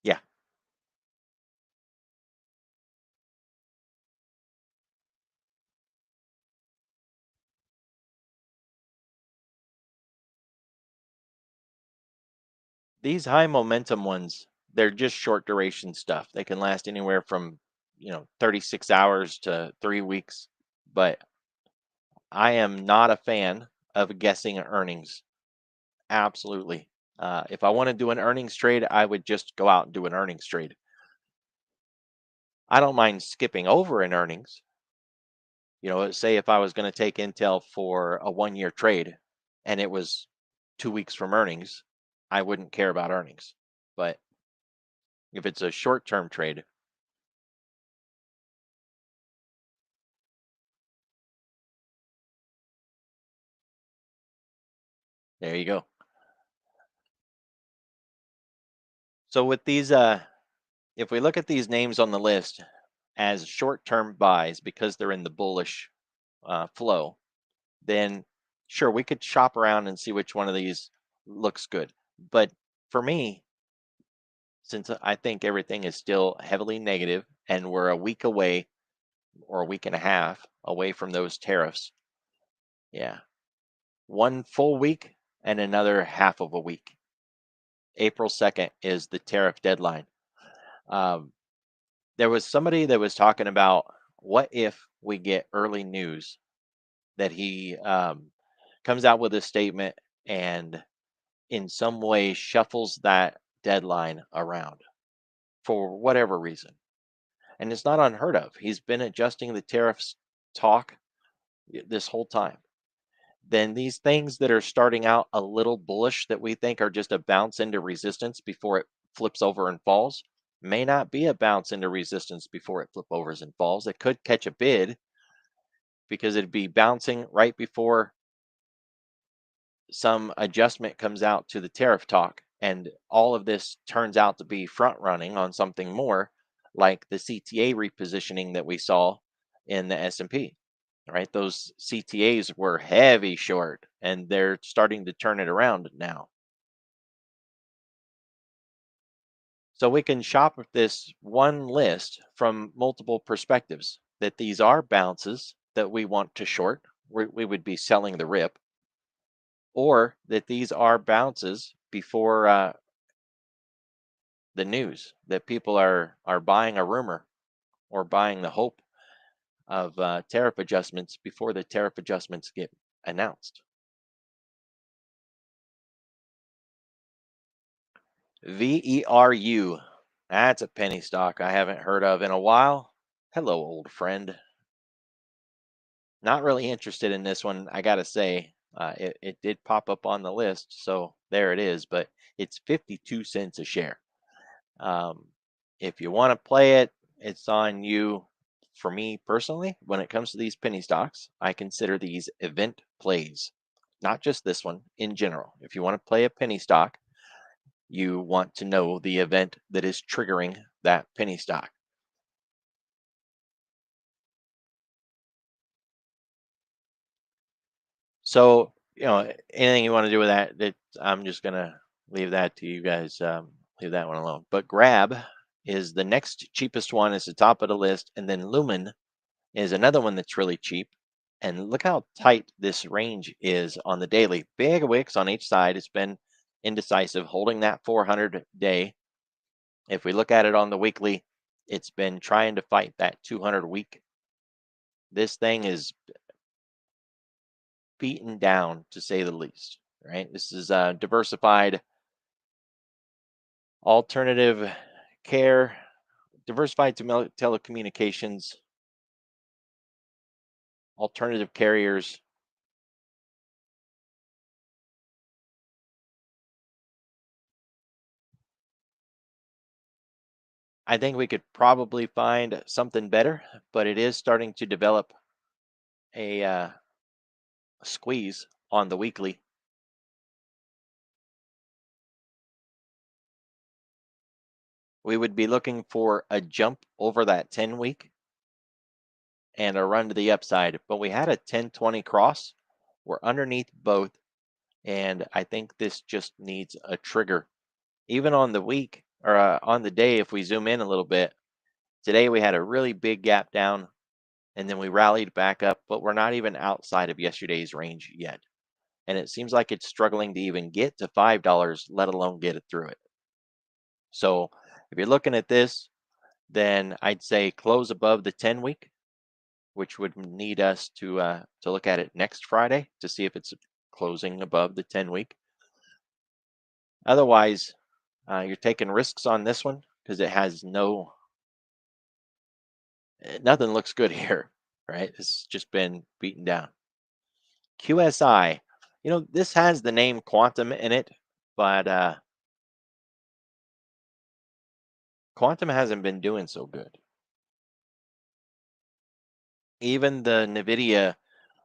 Yeah, these high momentum ones, they're just short duration stuff. They can last anywhere from 36 hours to 3 weeks, but I am not a fan of guessing earnings. Absolutely. If I want to do an earnings trade, I would just go out and do an earnings trade. I don't mind skipping over an earnings. Say if I was going to take Intel for a 1 year trade and it was 2 weeks from earnings, I wouldn't care about earnings. But if it's a short term trade, there you go. So with these, if we look at these names on the list as short term buys because they're in the bullish flow, then sure, we could shop around and see which one of these looks good. But for me, since I think everything is still heavily negative and we're a week away or a week and a half away from those tariffs, yeah, one full week and another half of a week. April 2nd is the tariff deadline. Um, there was somebody that was talking about what if we get early news that he comes out with a statement and in some way shuffles that deadline around for whatever reason. And it's not unheard of. He's been adjusting the tariffs talk this whole time. Then these things that are starting out a little bullish that we think are just a bounce into resistance before it flips over and falls may not be a bounce into resistance before it flip overs and falls. It could catch a bid because it'd be bouncing right before some adjustment comes out to the tariff talk and all of this turns out to be front running on something more like the CTA repositioning that we saw in the S&P. right? Those CTAs were heavy short, and they're starting to turn it around now. So we can shop this one list from multiple perspectives that these are bounces that we want to short. We would be selling the rip, or that these are bounces before the news that people are buying a rumor or buying the hope of tariff adjustments before the tariff adjustments get announced. VERU. That's a penny stock I haven't heard of in a while. Hello, old friend. Not really interested in this one, I gotta say. It did pop up on the list, so there it is, but it's 52 cents a share. Um, if you want to play it, it's on you. For me personally, when it comes to these penny stocks, I consider these event plays, not just this one in general. If you want to play a penny stock, you want to know the event that is triggering that penny stock. So, anything you want to do with that, I'm just gonna leave that to you guys. Leave that one alone. But Grab is the next cheapest one. It's the top of the list, and then Lumen is another one that's really cheap. And look how tight this range is on the daily. Big wicks on each side. It's been indecisive, holding that 400 day. If we look at it on the weekly, it's been trying to fight that 200 week. This thing is beaten down to say the least, right? This is diversified alternative care, diversified telecommunications, alternative carriers. I think we could probably find something better, but it is starting to develop a squeeze on the weekly. We would be looking for a jump over that 10 week and a run to the upside, but we had a 10-20 cross. We're underneath both, and I think this just needs a trigger. Even on the week or on the day, if we zoom in a little bit, today we had a really big gap down and then we rallied back up, but we're not even outside of yesterday's range yet. And it seems like it's struggling to even get to $5, let alone get it through it. So if you're looking at this, then I'd say close above the 10 week, which would need us to look at it next Friday to see if it's closing above the 10 week. Otherwise, you're taking risks on this one because it has nothing looks good here, right? It's just been beaten down. QSI, this has the name Quantum in it, but Quantum hasn't been doing so good. Even the NVIDIA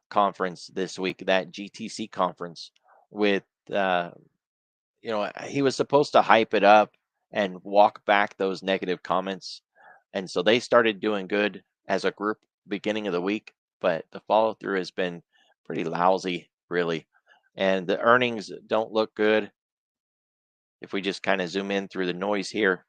conference this week, that GTC conference with, he was supposed to hype it up and walk back those negative comments. And so they started doing good as a group beginning of the week, but the follow through has been pretty lousy, really. And the earnings don't look good. If we just kind of zoom in through the noise here,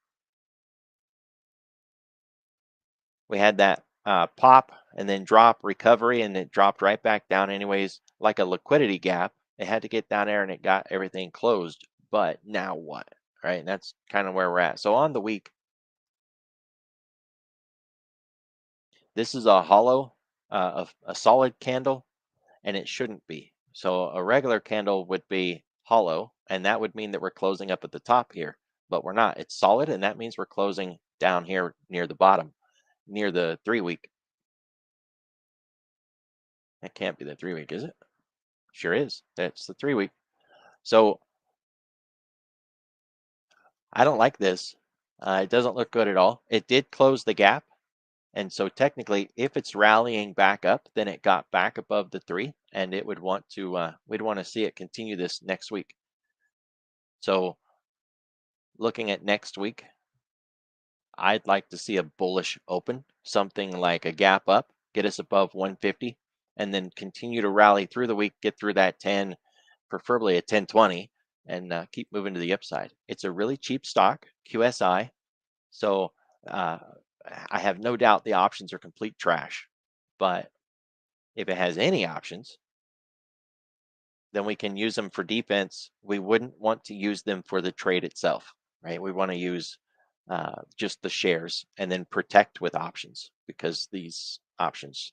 we had that pop and then drop recovery, and it dropped right back down, anyways, like a liquidity gap. It had to get down there and it got everything closed. But now what? Right. And that's kind of where we're at. So on the week, this is a hollow, a solid candle, and it shouldn't be. So a regular candle would be hollow, and that would mean that we're closing up at the top here, but we're not. It's solid, and that means we're closing down here near the bottom, near the 3 week. That can't be the 3 week, is it? Sure is. That's the 3 week. So I don't like this. It doesn't look good at all. It did close the gap. And so technically, if it's rallying back up, then it got back above the 3, and it would want to, we'd want to see it continue this next week. So looking at next week, I'd like to see a bullish open, something like a gap up, get us above 150, and then continue to rally through the week, get through that 10, preferably a 1020, and keep moving to the upside. It's a really cheap stock, QSI. So uh, I have no doubt the options are complete trash. But if it has any options, then we can use them for defense. We wouldn't want to use them for the trade itself, right? We want to use just the shares and then protect with options because these options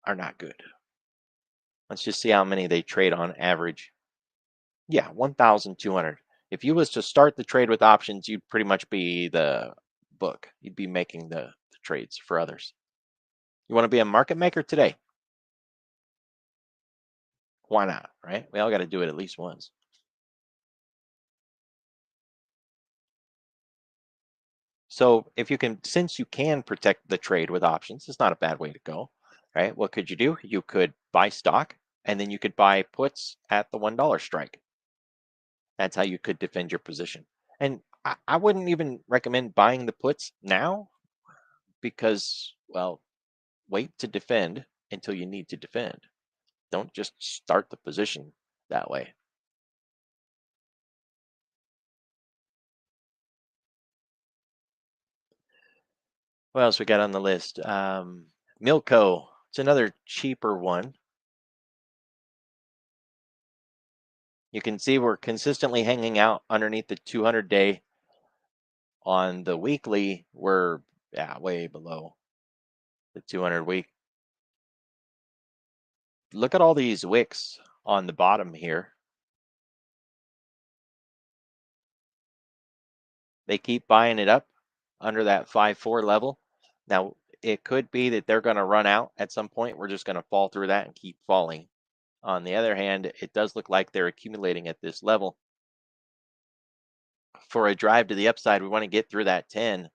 are not good. Let's just see how many they trade on average. Yeah, 1,200. If you was to start the trade with options, you'd pretty much be the book. You'd be making the trades for others. You want to be a market maker today? Why not, right? We all got to do it at least once. So if you can, since you can protect the trade with options, it's not a bad way to go, right? What could you do? You could buy stock and then you could buy puts at the $1 strike. That's how you could defend your position. And I wouldn't even recommend buying the puts now because, well, wait to defend until you need to defend. Don't just start the position that way. What else we got on the list? Milco. It's another cheaper one. You can see we're consistently hanging out underneath the 200-day. On the weekly, we're way below the 200 week. Look at all these wicks on the bottom here. They keep buying it up under that 5.4 level. Now, it could be that they're going to run out at some point. We're just going to fall through that and keep falling. On the other hand, it does look like they're accumulating at this level. For a drive to the upside, we want to get through that 10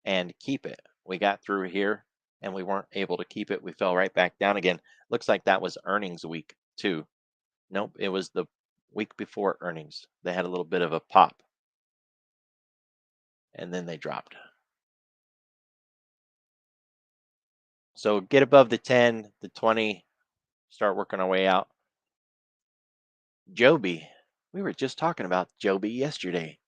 and keep it. We got through here and we weren't able to keep it. We fell right back down again. Looks like that was earnings week too. Nope, it was the week before earnings. They had a little bit of a pop and then they dropped. So get above the 10, the 20, start working our way out. Joby. We were just talking about Joby yesterday.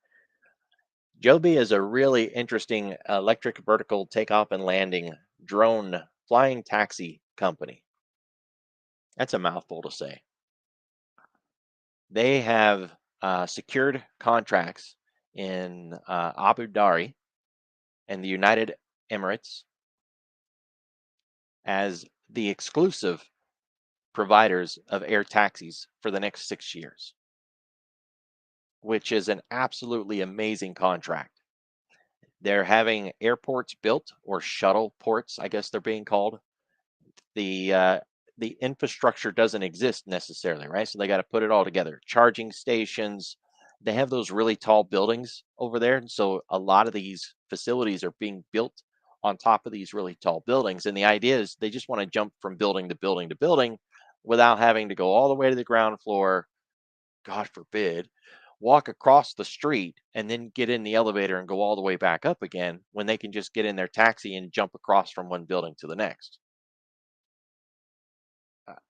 Joby is a really interesting electric vertical takeoff and landing drone flying taxi company. That's a mouthful to say. They have secured contracts in Abu Dhabi and the United Emirates as the exclusive providers of air taxis for the next 6 years, which is an absolutely amazing contract. They're having airports built, or shuttle ports, I guess they're being called. The infrastructure doesn't exist necessarily, right? So they got to put it all together. Charging stations. They have those really tall buildings over there, and so a lot of these facilities are being built on top of these really tall buildings. And the idea is they just want to jump from building to building to building without having to go all the way to the ground floor, God forbid, walk across the street and then get in the elevator and go all the way back up again when they can just get in their taxi and jump across from one building to the next.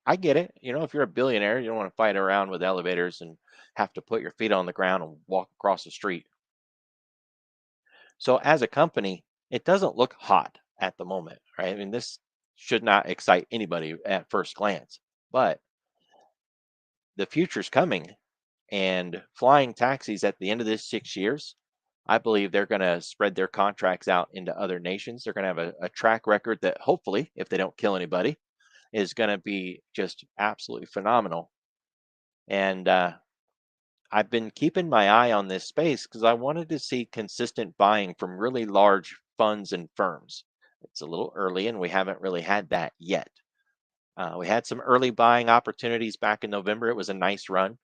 I get it. If you're a billionaire, you don't want to fight around with elevators and have to put your feet on the ground and walk across the street. So, as a company, it doesn't look hot at the moment, right? I mean, this should not excite anybody at first glance, but the future's coming, and flying taxis at the end of this 6 years, I believe they're going to spread their contracts out into other nations. They're going to have a track record that hopefully, if they don't kill anybody, is going to be just absolutely phenomenal. And I've been keeping my eye on this space because I wanted to see consistent buying from really large funds and firms. It's a little early, and we haven't really had that yet. We had some early buying opportunities back in November. It was a nice run,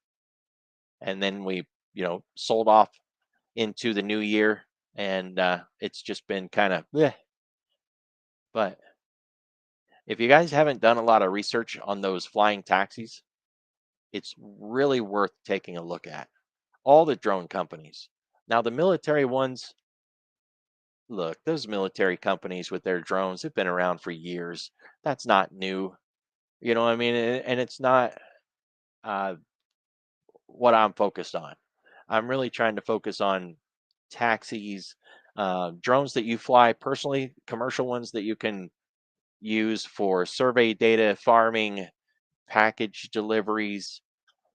and then we, sold off into the new year, and it's just been kind of. But if you guys haven't done a lot of research on those flying taxis, it's really worth taking a look at. All the drone companies. Now, the military ones, look, those military companies with their drones have been around for years. That's not new. You know what I mean? And it's not uh, what I'm focused on. I'm really trying to focus on taxis, drones that you fly personally, commercial ones that you can use for survey data, farming, package deliveries,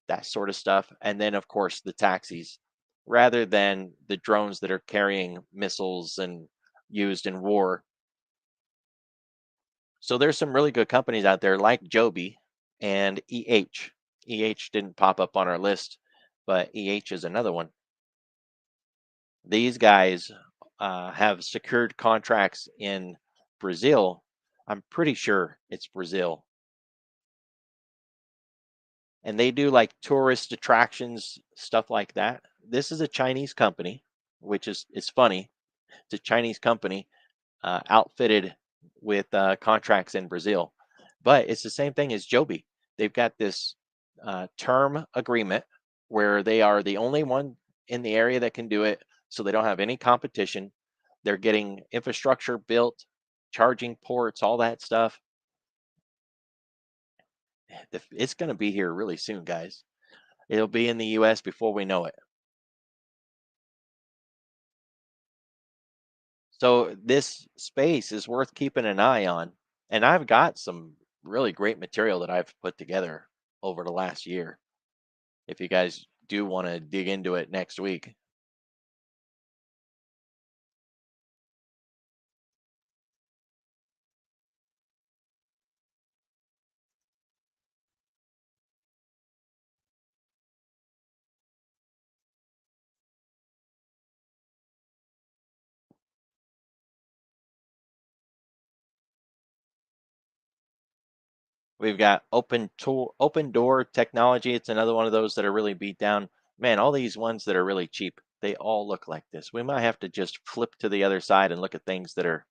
that sort of stuff. And then, of course, the taxis, rather than the drones that are carrying missiles and used in war. So there's some really good companies out there like Joby and EH. EH didn't pop up on our list, but EH is another one. These guys have secured contracts in Brazil. I'm pretty sure it's Brazil, and they do like tourist attractions, stuff like that. This is a Chinese company, which is funny. It's a Chinese company outfitted with contracts in Brazil, but it's the same thing as Joby. They've got this term agreement where they are the only one in the area that can do it, so they don't have any competition. They're getting infrastructure built, charging ports, all that stuff. It's going to be here really soon, guys. It'll be in the US before we know it. So this space is worth keeping an eye on. And I've got some really great material that I've put together over the last year. If you guys do want to dig into it next week, we've got open door technology. It's another one of those that are really beat down. Man, all these ones that are really cheap, they all look like this. We might have to just flip to the other side and look at things that are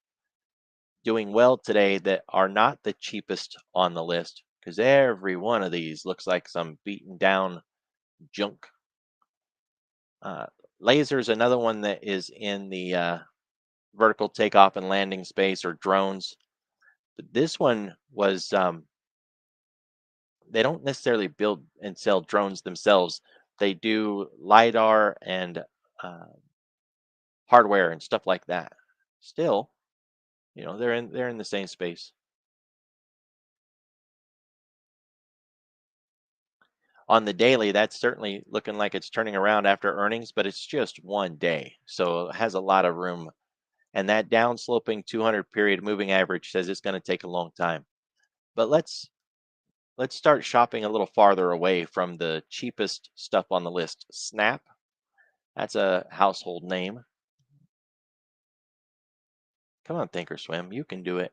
doing well today that are not the cheapest on the list, because every one of these looks like some beaten down junk. Uh, Laser is another one that is in the vertical takeoff and landing space or drones. But this one was, they don't necessarily build and sell drones themselves. They do LiDAR and uh, hardware and stuff like that. Still, they're in the same space. On the daily, that's certainly looking like it's turning around after earnings, but it's just one day. So it has a lot of room. And that downsloping 200 period moving average says it's going to take a long time. But let's start shopping a little farther away from the cheapest stuff on the list. Snap, that's a household name. Come on, Thinkorswim, you can do it.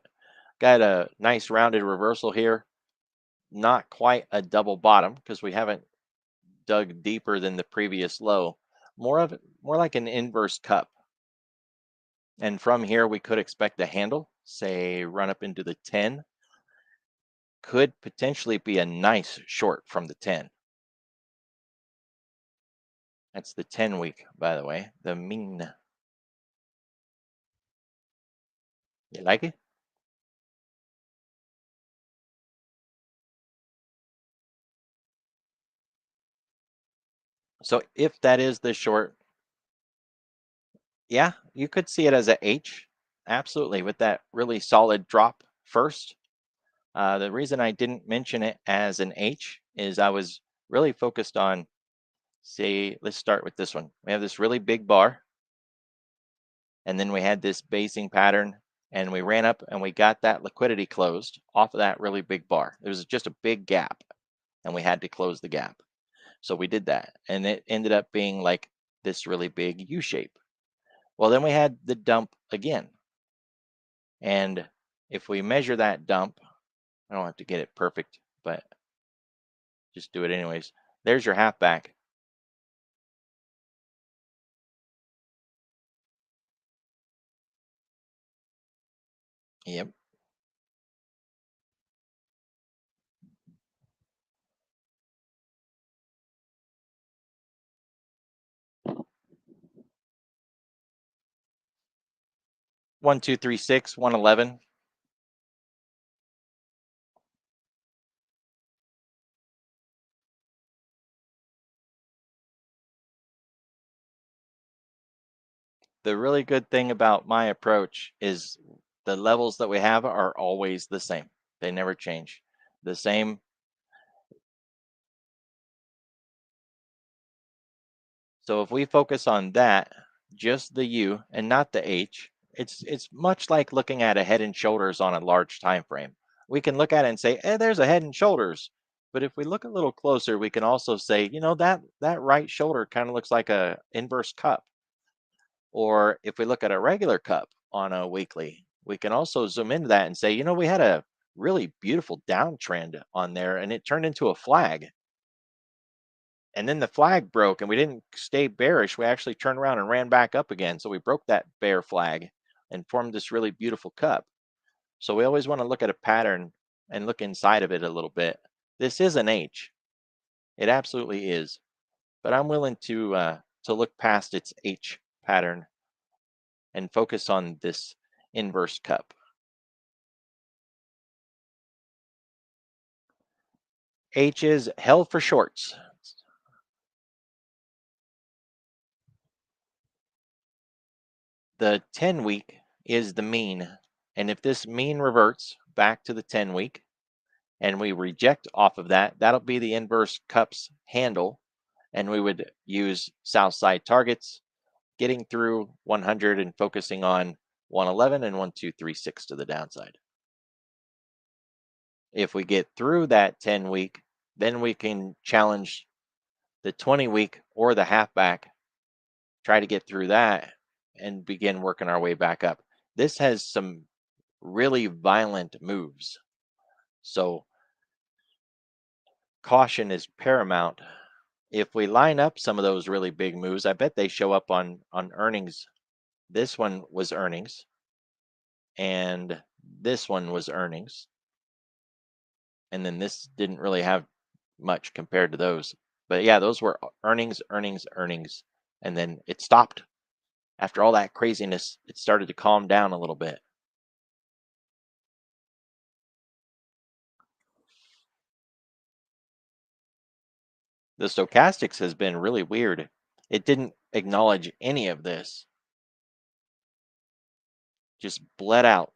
Got a nice rounded reversal here. Not quite a double bottom because we haven't dug deeper than the previous low. More like an inverse cup. And from here, we could expect a handle, say run up into the 10. Could potentially be a nice short from the 10. That's the 10 week, by the way, the mean. You like it? So if that is the short, yeah, you could see it as a H. Absolutely, with that really solid drop first. The reason I didn't mention it as an H is I was really focused on, say, let's start with this one. We have this really big bar, and then we had this basing pattern, and we ran up and we got that liquidity closed off of that really big bar. There was just a big gap, and we had to close the gap. So we did that, and it ended up being like this really big U shape. Well, then we had the dump again. And if we measure that dump, I don't have to get it perfect, but just do it anyways. There's your halfback. Yep. 1, 2, 3, 6, 111. The really good thing about my approach is the levels that we have are always the same. They never change. The same. So if we focus on that, just the U and not the H, it's much like looking at a head and shoulders on a large time frame. We can look at it and say, there's a head and shoulders." But if we look a little closer, we can also say, that right shoulder kind of looks like a inverse cup. Or if we look at a regular cup on a weekly, we can also zoom into that and say, we had a really beautiful downtrend on there and it turned into a flag. And then the flag broke and we didn't stay bearish. We actually turned around and ran back up again. So we broke that bear flag and formed this really beautiful cup. So we always want to look at a pattern and look inside of it a little bit. This is an H. It absolutely is. But I'm willing to look past its H pattern and focus on this inverse cup. H is held for shorts. The 10 week is the mean. And if this mean reverts back to the 10 week and we reject off of that, that'll be the inverse cups handle. And we would use south side targets, getting through 100 and focusing on 111 and 1236 to the downside. If we get through that 10 week, then we can challenge the 20 week or the halfback, try to get through that and begin working our way back up. This has some really violent moves. So caution is paramount. If we line up some of those really big moves, I bet they show up on earnings. This one was earnings and this one was earnings. And then this didn't really have much compared to those. But yeah, those were earnings, earnings, earnings. And then it stopped. After all that craziness, it started to calm down a little bit. The stochastics has been really weird. It didn't acknowledge any of this, just bled out.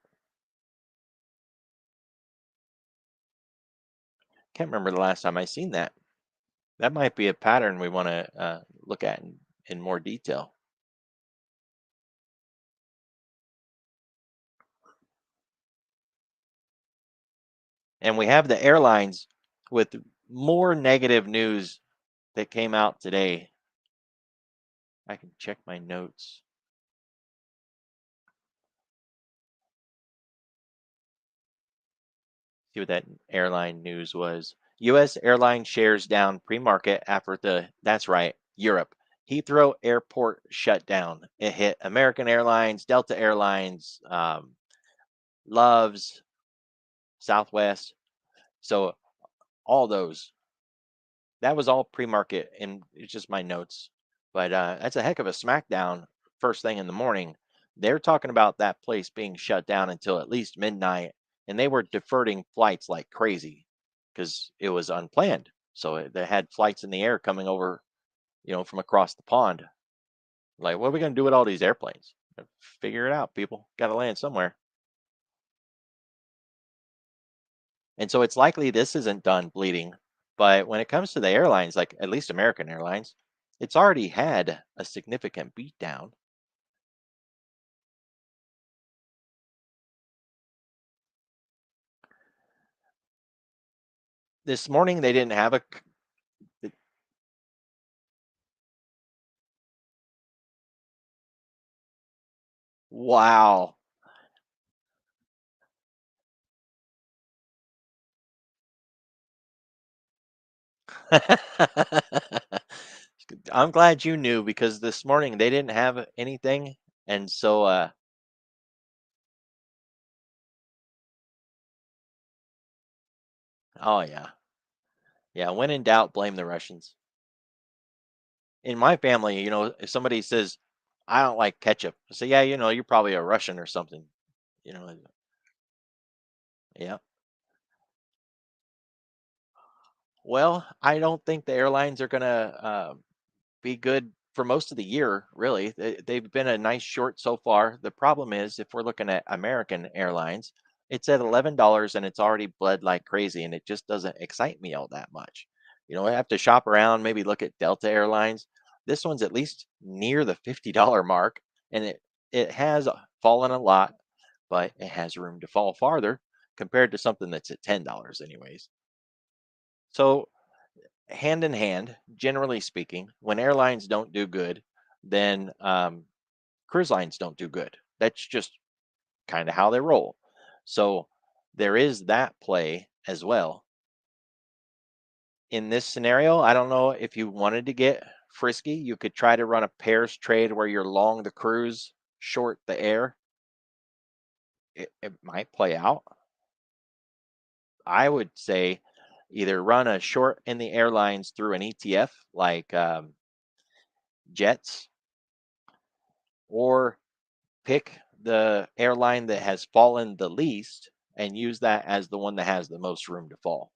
Can't remember the last time I seen that. That might be a pattern we want to look at in more detail. And we have the airlines with more negative news that came out today. I can check my notes. See what that airline news was. U.S. airline shares down pre-market after that's right, Europe. Heathrow Airport shut down. It hit American Airlines, Delta Airlines, Loves, Southwest. So all those. That was all pre-market, and it's just my notes. But that's a heck of a smackdown first thing in the morning. They're talking about that place being shut down until at least midnight, and they were deferring flights like crazy because it was unplanned. So they had flights in the air coming over, from across the pond. Like, what are we going to do with all these airplanes? Figure it out, people. Got to land somewhere. And so it's likely this isn't done bleeding. But when it comes to the airlines, like at least American Airlines, it's already had a significant beatdown. This morning they didn't have wow. I'm glad you knew because this morning they didn't have anything. And so oh yeah. Yeah, when in doubt, blame the Russians. In my family, if somebody says, I don't like ketchup, I say, yeah, you're probably a Russian or something. You know, yeah. Well, I don't think the airlines are gonna be good for most of the year, really. They've been a nice short so far. The problem is, if we're looking at American Airlines, it's at $11 and it's already bled like crazy, and it just doesn't excite me all that much. I have to shop around, maybe look at Delta Airlines. This one's at least near the $50 mark, and it has fallen a lot, but it has room to fall farther compared to something that's at $10 anyways. So hand in hand, generally speaking, when airlines don't do good, then cruise lines don't do good. That's just kind of how they roll. So there is that play as well. In this scenario, I don't know if you wanted to get frisky, you could try to run a pairs trade where you're long the cruise, short the air. It might play out. I would say either run a short in the airlines through an ETF like Jets, or pick the airline that has fallen the least and use that as the one that has the most room to fall.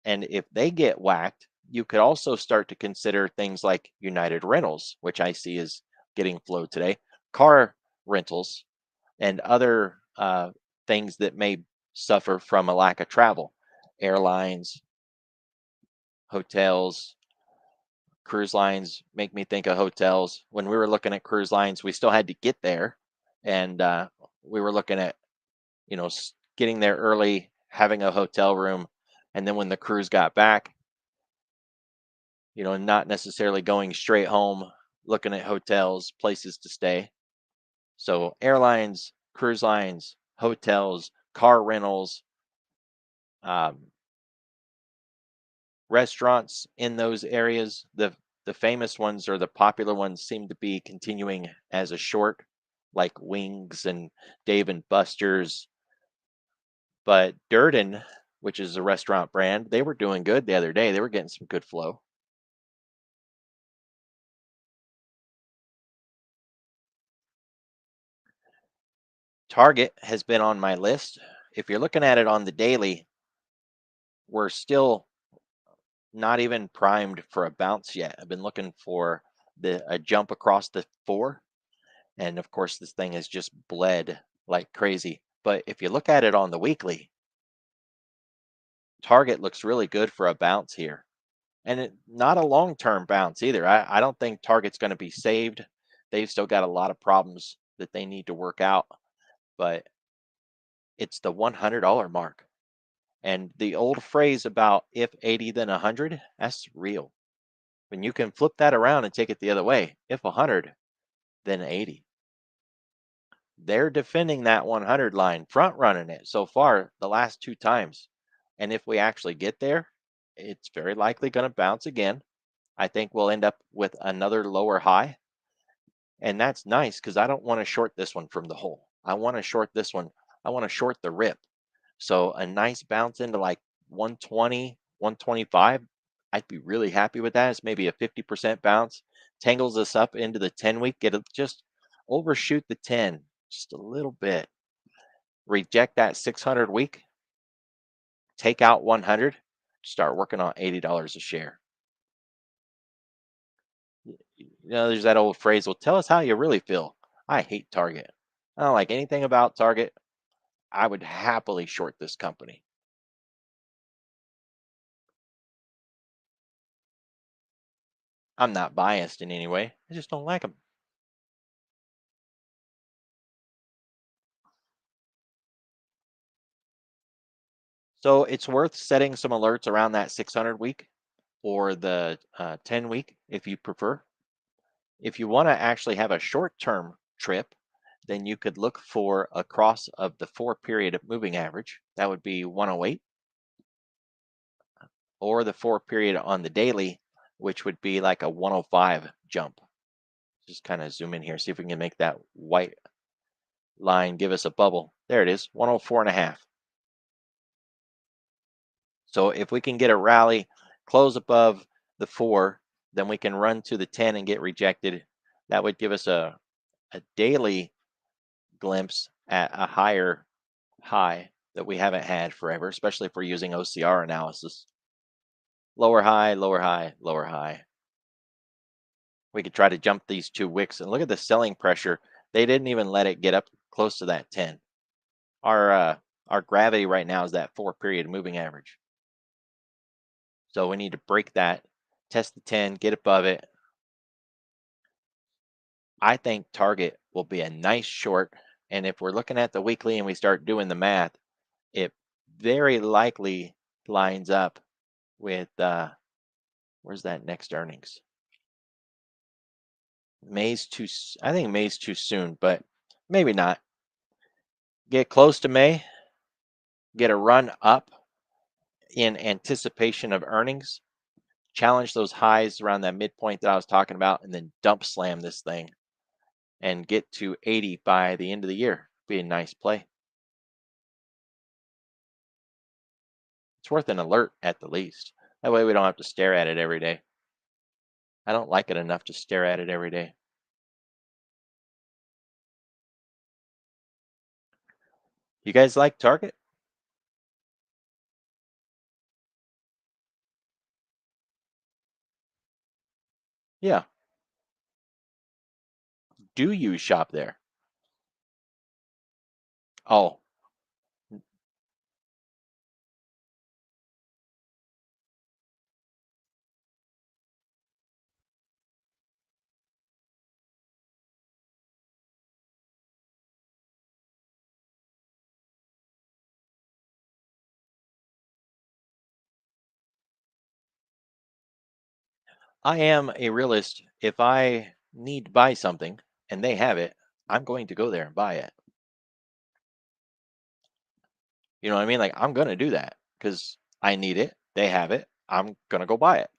And if they get whacked, you could also start to consider things like United Rentals, which I see is getting flow today, car rentals, and other things that may suffer from a lack of travel. Airlines, hotels, cruise lines make me think of hotels. When we were looking at cruise lines, we still had to get there, and we were looking at getting there early, having a hotel room, and then when the crews got back, not necessarily going straight home, looking at hotels, places to stay. So airlines, cruise lines, hotels, car rentals, um, restaurants in those areas. The famous ones or the popular ones seem to be continuing as a short, like Wings and Dave and Buster's. But Durden, which is a restaurant brand, they were doing good the other day. They were getting some good flow. Target has been on my list. If you're looking at it on the daily, we're still not even primed for a bounce yet. I've been looking for a jump across the 4, and of course this thing has just bled like crazy. But if you look at it on the weekly, Target looks really good for a bounce here. And not a long-term bounce either. I don't think Target's going to be saved. They've still got a lot of problems that they need to work out, but it's the $100 mark. And the old phrase about if 80 then 100, that's real. When you can flip that around and take it the other way, if 100 then 80. They're defending that 100 line, front running it so far the last 2 times. And if we actually get there, it's very likely going to bounce again. I think we'll end up with another lower high. And that's nice because I don't want to short this one from the hole. I want to short this one. I want to short the rip. So a nice bounce into like 120, 125. I'd be really happy with that. It's maybe a 50% bounce. Tangles us up into the 10-week. Just overshoot the 10 just a little bit. Reject that 600 week. Take out 100. Start working on $80 a share. There's that old phrase, well, tell us how you really feel. I hate Target. I don't like anything about Target. I would happily short this company. I'm not biased in any way. I just don't like them. So it's worth setting some alerts around that 600 week or the 10 week if you prefer. If you want to actually have a short term trip, then you could look for a cross of the 4-period moving average. That would be 108, or the 4-period on the daily, which would be like a 105 jump. Just kind of zoom in here, see if we can make that white line give us a bubble. There it is, 104 and a half. So if we can get a rally, close above the 4, then we can run to the 10 and get rejected. That would give us a daily glimpse at a higher high that we haven't had forever, especially if we're using OCR analysis. Lower high, lower high, lower high. We could try to jump these 2 wicks and look at the selling pressure. They didn't even let it get up close to that 10. Our uh our gravity right now is that 4 period moving average. So we need to break that, test the 10, get above it. I think target will be a nice short. And if we're looking at the weekly and we start doing the math, it very likely lines up with where's that next earnings? I think May's too soon, but maybe not. Get close to May, get a run up in anticipation of earnings, challenge those highs around that midpoint that I was talking about, and then dump slam this thing and get to 80 by the end of the year. Be a nice play. It's worth an alert at the least. That way we don't have to stare at it every day. I don't like it enough to stare at it every day. You guys like Target? Yeah. Do you shop there? Oh, I am a realist. If I need to buy something and they have it, I'm going to go there and buy it. You know what I mean? Like I'm going to do that because I need it. They have it. I'm going to go buy it.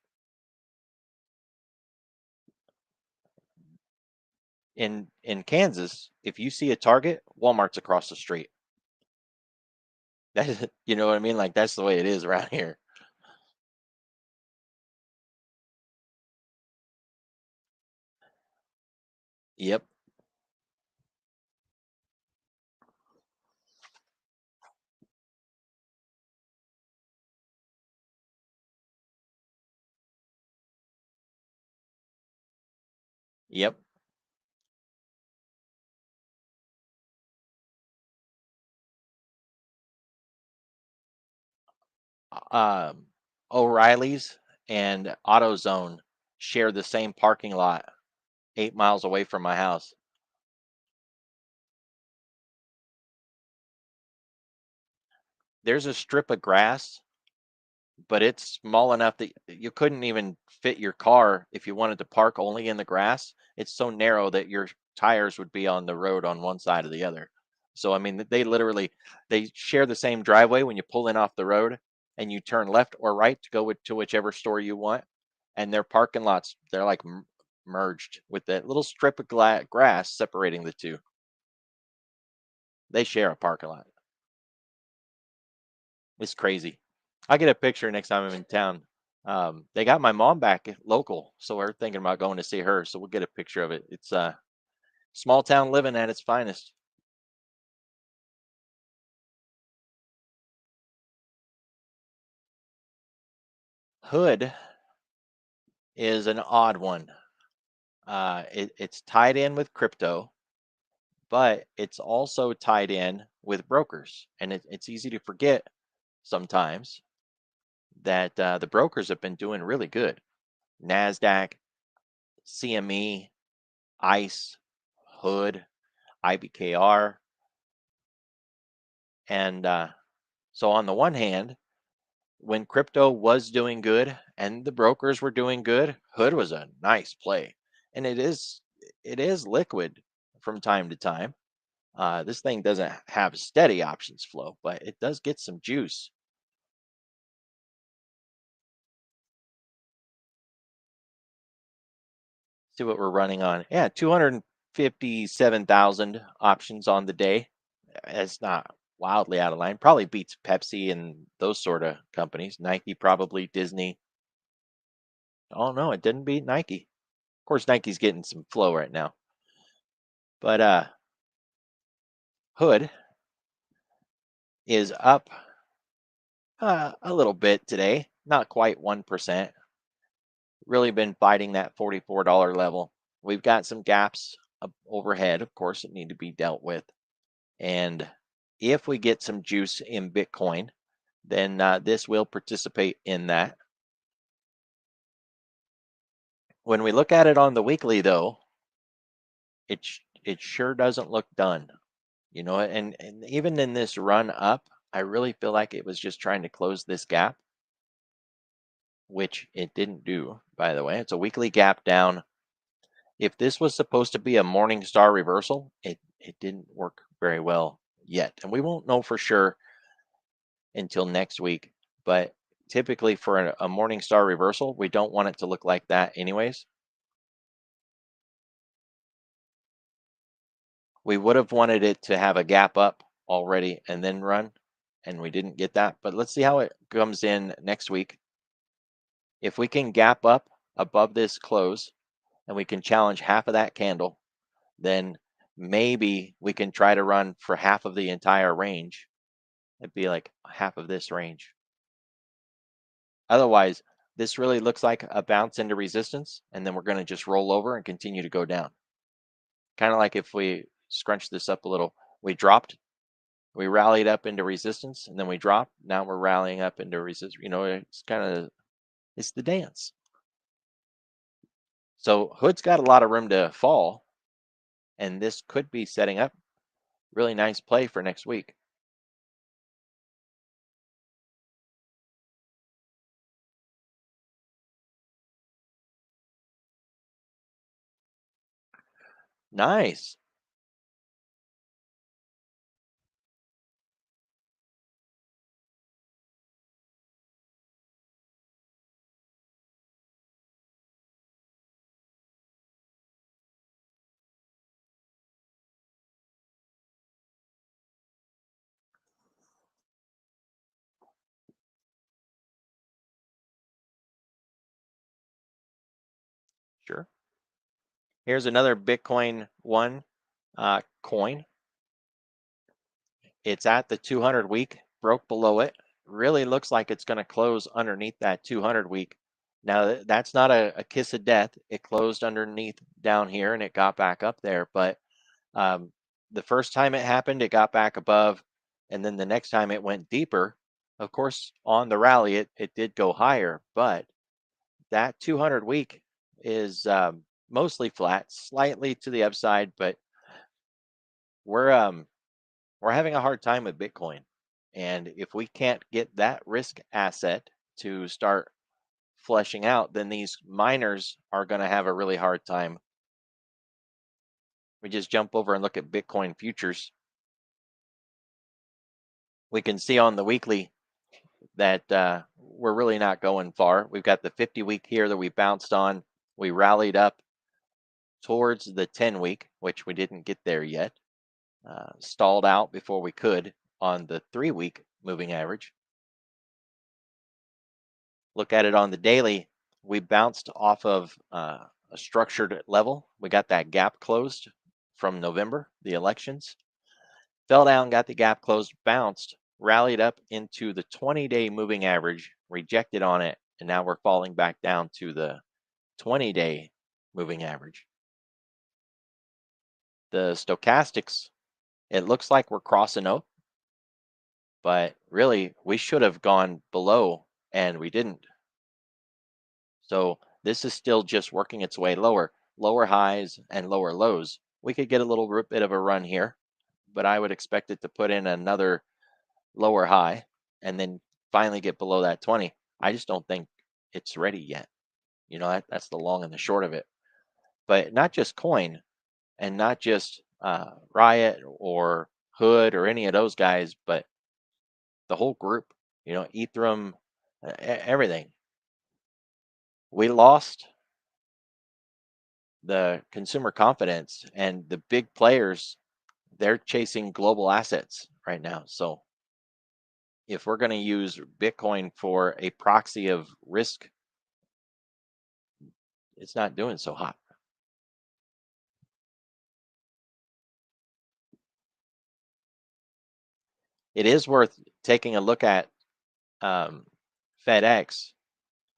In Kansas, if you see a Target, Walmart's across the street. That is, you know what I mean? Like that's the way it is around here. Yep. Yep. Um, O'Reilly's and AutoZone share the same parking lot 8 miles away from my house. There's a strip of grass, but it's small enough that you couldn't even fit your car if you wanted to park only in the grass. It's so narrow that your tires would be on the road on one side or the other. So I mean, they literally they share the same driveway when you pull in off the road and you turn left or right to to whichever store you want, and their parking lots they're like merged with that little strip of grass separating the two. They share a parking lot. It's crazy. I'll get a picture next time I'm in town. They got my mom back local, so we're thinking about going to see her. So we'll get a picture of it. It's small town living at its finest. Hood is an odd one. It's tied in with crypto, but it's also tied in with brokers, and it's easy to forget sometimes that the brokers have been doing really good. Nasdaq, CME, ICE, Hood, IBKR, and so on the one hand, when crypto was doing good and the brokers were doing good, Hood was a nice play, and it is liquid from time to time. This thing doesn't have steady options flow, but it does get some juice. See what we're running on. Yeah, 257,000 options on the day. It's not wildly out of line. Probably beats Pepsi and those sort of companies. Nike, probably Disney. Oh no, it didn't beat Nike. Of course, Nike's getting some flow right now. But Hood is up a little bit today, not quite 1%. really been fighting that $44 level. We've got some gaps overhead, of course, that need to be dealt with. And if we get some juice in Bitcoin, then this will participate in that. When we look at it on the weekly, though, it sure doesn't look done. And even in this run up, I really feel like it was just trying to close this gap, which it didn't do, by the way. It's a weekly gap down. If this was supposed to be a morning star reversal, it didn't work very well yet. And we won't know for sure until next week. But typically for a morning star reversal, we don't want it to look like that anyways. We would have wanted it to have a gap up already and then run, and we didn't get that. But let's see how it comes in next week. If we can gap up above this close and we can challenge half of that candle, then maybe we can try to run for half of the entire range. It'd be like half of this range. Otherwise, this really looks like a bounce into resistance, and then we're going to just roll over and continue to go down. Kind of like if we scrunch this up a little, we dropped, we rallied up into resistance, and then we dropped. Now we're rallying up into resistance. It's kind of it's the dance. So Hood's got a lot of room to fall, and this could be setting up really nice play for next week. Nice. Sure. Here's another Bitcoin one coin. It's at the 200 week, broke below it. Really looks like it's going to close underneath that 200 week. Now, that's not a kiss of death. It closed underneath down here and it got back up there. But um, the first time it happened, it got back above. And then the next time it went deeper. Of course, on the rally, it did go higher. But that 200 week is mostly flat, slightly to the upside. But we're we're having a hard time with Bitcoin. And if we can't get that risk asset to start fleshing out, then these miners are going to have a really hard time. We just jump over and look at Bitcoin futures. We can see on the weekly that we're really not going far. We've got the 50 week here that we bounced on. We rallied up towards the 10 week, which we didn't get there yet. Stalled out before we could on the 3 week moving average. Look at it on the daily, we bounced off of a structured level. We got that gap closed from November, the elections. Fell down, got the gap closed, bounced, rallied up into the 20-day moving average, rejected on it, and now we're falling back down to the 20-day moving average. The stochastics, it looks like we're crossing up, but really we should have gone below and we didn't. So this is still just working its way lower, lower highs and lower lows. We could get a little bit of a run here, but I would expect it to put in another lower high and then finally get below that 20. I just don't think it's ready yet. That's the long and the short of it. But not just coin and not just Riot or Hood or any of those guys, but the whole group, Ethereum, everything. We lost the consumer confidence, and the big players, they're chasing global assets right now. So if we're going to use Bitcoin for a proxy of risk, it's not doing so hot. It is worth taking a look at FedEx.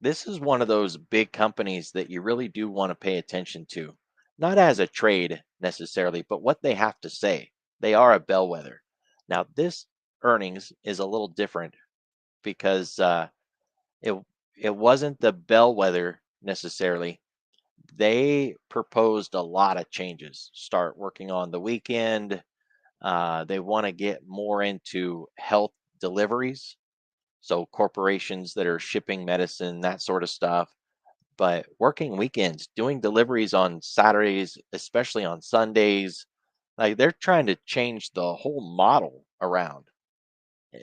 This is one of those big companies that you really do want to pay attention to, not as a trade necessarily, but what they have to say. They are a bellwether. Now, this earnings is a little different because it it wasn't the bellwether necessarily. They proposed a lot of changes. Start working on the weekend. They want to get more into health deliveries. So corporations that are shipping medicine, that sort of stuff. But working weekends, doing deliveries on Saturdays, especially on Sundays, like they're trying to change the whole model around.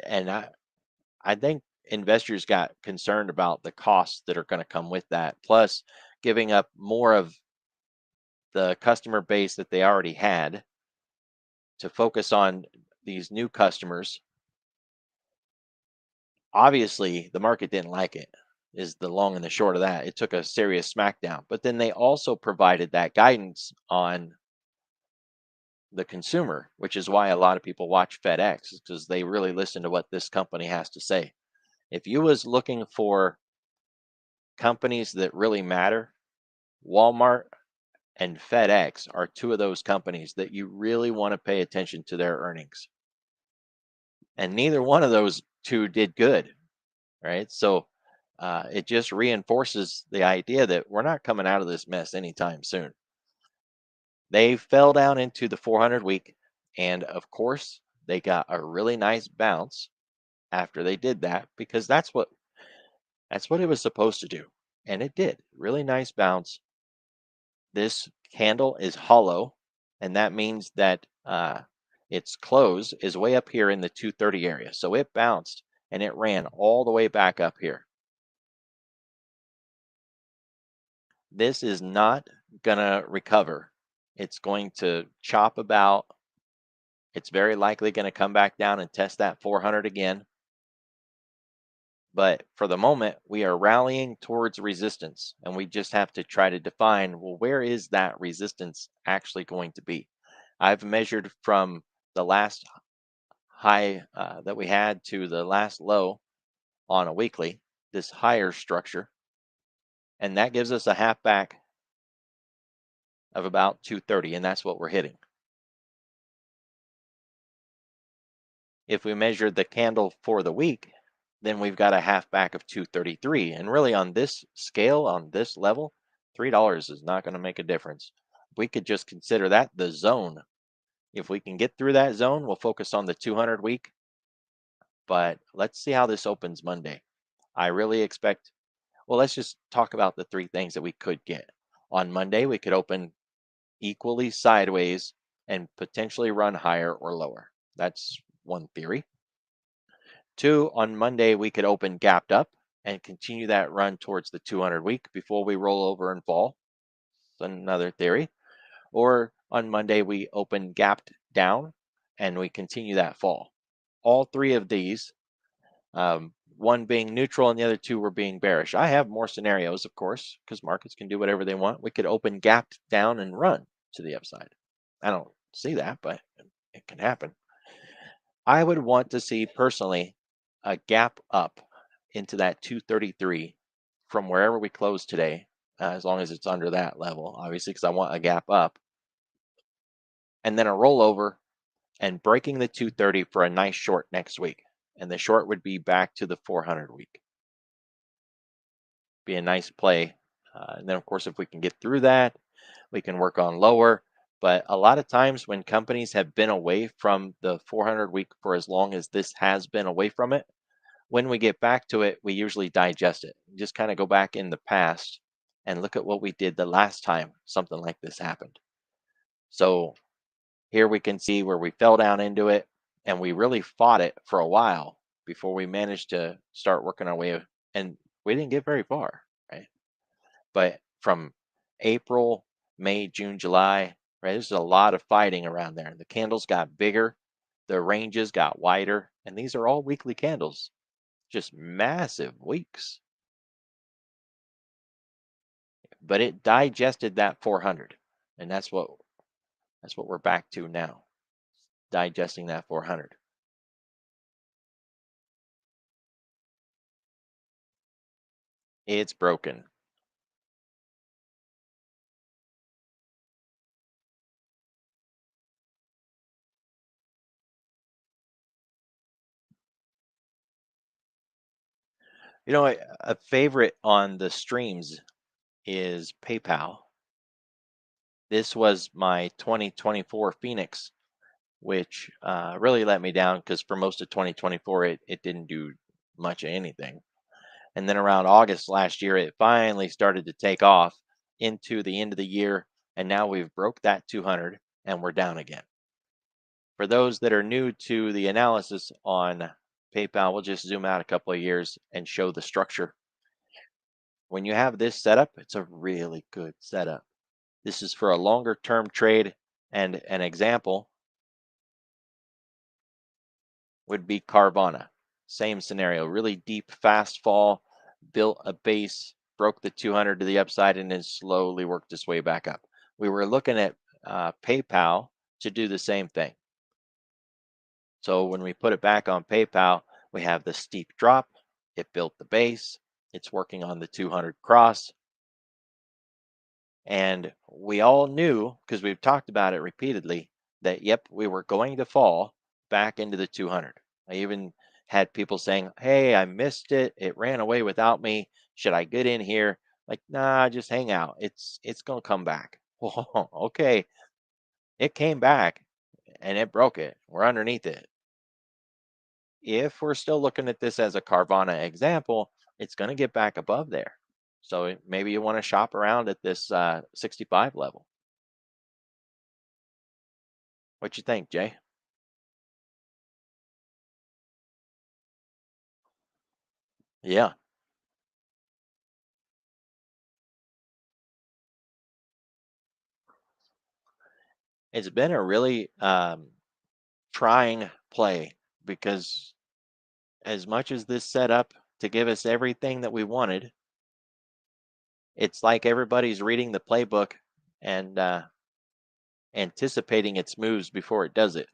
And I think investors got concerned about the costs that are going to come with that. Plus, giving up more of the customer base that they already had to focus on these new customers. Obviously, the market didn't like it, is the long and the short of that. It took a serious smackdown. But then they also provided that guidance on the consumer, which is why a lot of people watch FedEx because they really listen to what this company has to say. If you was looking for companies that really matter, Walmart and FedEx are two of those companies that you really want to pay attention to their earnings. And neither one of those two did good, right? So it just reinforces the idea that we're not coming out of this mess anytime soon. They fell down into the 400 week, and of course, they got a really nice bounce after they did that because that's what it was supposed to do. And it did. Really nice bounce. This candle is hollow, and that means that its close is way up here in the 230 area. So it bounced and it ran all the way back up here. This is not going to recover. It's going to chop about. It's very likely going to come back down and test that 400 again. But for the moment, we are rallying towards resistance, and we just have to try to define, well, where is that resistance actually going to be? I've measured from the last high that we had to the last low on a weekly, this higher structure, and that gives us a half back of about 230, and that's what we're hitting. If we measure the candle for the week, then we've got a half back of 233. And really, on this scale, on this level, $3 is not going to make a difference. We could just consider that the zone. If we can get through that zone, we'll focus on the 200 week. But let's see how this opens Monday. I really expect, well, let's just talk about the three things that we could get. On Monday, we could open equally sideways and potentially run higher or lower. That's one theory. Two, on Monday, we could open gapped up and continue that run towards the 200 week before we roll over and fall. That's another theory. Or on Monday, we open gapped down and we continue that fall. All three of these, one being neutral and the other two were being bearish. I have more scenarios, of course, because markets can do whatever they want. We could open gapped down and run to the upside. I don't see that, but it can happen. I would want to see personally a gap up into that 233 from wherever we close today, as long as it's under that level, obviously, because I want a gap up, and then a rollover and breaking the 230 for a nice short next week. And the short would be back to the 400 week. Be a nice play. And then, of course, if we can get through that, we can work on lower. But a lot of times when companies have been away from the 400 week for as long as this has been away from it, when we get back to it, we usually digest it. Just kind of go back in the past and look at what we did the last time something like this happened. So here we can see where we fell down into it and we really fought it for a while before we managed to start working our way. And we didn't get very far, right? But from April, May, June, July, right? There's a lot of fighting around there. The candles got bigger, the ranges got wider, and these are all weekly candles, just massive weeks. But it digested that 400, and that's what we're back to now, digesting that 400. It's broken. A favorite on the streams is PayPal. This was my 2024 Phoenix, which really let me down because for most of 2024, it didn't do much of anything. And then around August last year, it finally started to take off into the end of the year. And now we've broke that 200 and we're down again. For those that are new to the analysis on PayPal, we'll just zoom out a couple of years and show the structure. When you have this setup, it's a really good setup. This is for a longer term trade, and an example would be Carvana. Same scenario, really deep, fast fall, built a base, broke the 200 to the upside, and then slowly worked its way back up. We were looking at PayPal to do the same thing. So when we put it back on PayPal, we have the steep drop. It built the base. It's working on the 200 cross. And we all knew, because we've talked about it repeatedly, that yep, we were going to fall back into the 200. I even had people saying, "Hey, I missed it. It ran away without me. Should I get in here?" Like, nah, just hang out. It's gonna come back. Whoa, okay. It came back and it broke it. We're underneath it. If we're still looking at this as a Carvana example, it's going to get back above there. So maybe you want to shop around at this 65 level. What you think, Jay? Yeah, it's been a really trying play because as much as this set up to give us everything that we wanted, it's like everybody's reading the playbook and anticipating its moves before it does it.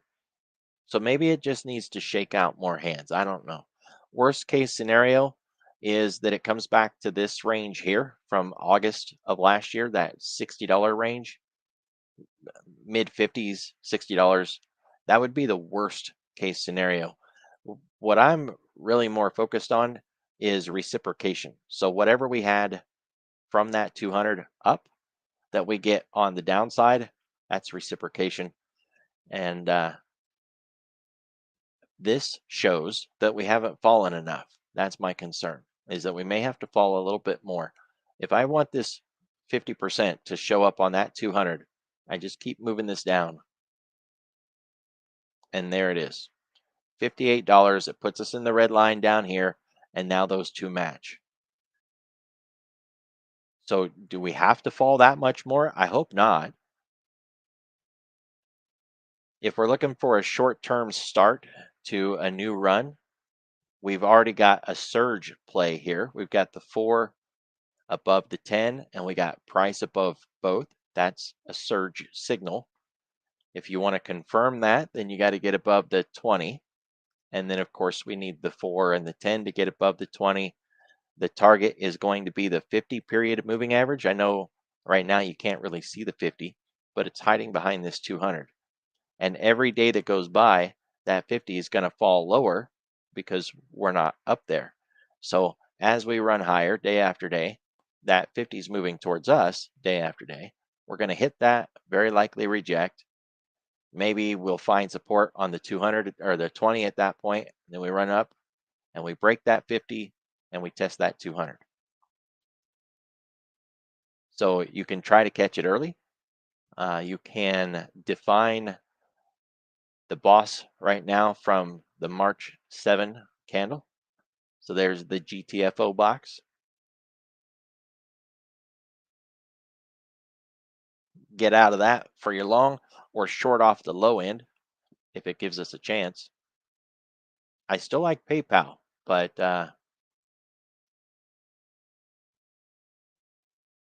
So maybe it just needs to shake out more hands. I don't know. Worst case scenario is that it comes back to this range here from August of last year, that $60 range, mid 50s, $60. That would be the worst case scenario. What I'm really more focused on is reciprocation. So whatever we had from that 200 up that we get on the downside, that's reciprocation. And this shows that we haven't fallen enough. That's my concern, is that we may have to fall a little bit more. If I want this 50% to show up on that 200, I just keep moving this down. And there it is. $58. It puts us in the red line down here. And now those two match. So do we have to fall that much more? I hope not. If we're looking for a short term start to a new run, we've already got a surge play here. We've got the 4 above the 10 and we got price above both. That's a surge signal. If you want to confirm that, then you got to get above the 20. And then, of course, we need the 4 and the 10 to get above the 20. The target is going to be the 50 period moving average. I know right now you can't really see the 50, but it's hiding behind this 200. And every day that goes by, that 50 is going to fall lower because we're not up there. So as we run higher day after day, that 50 is moving towards us day after day. We're going to hit that, very likely reject. Maybe we'll find support on the 200 or the 20 at that point. Then we run up and we break that 50 and we test that 200. So you can try to catch it early. You can define the boss right now from the March 7 candle. So there's the GTFO box. Get out of that for your long or short off the low end if it gives us a chance. I still like PayPal, but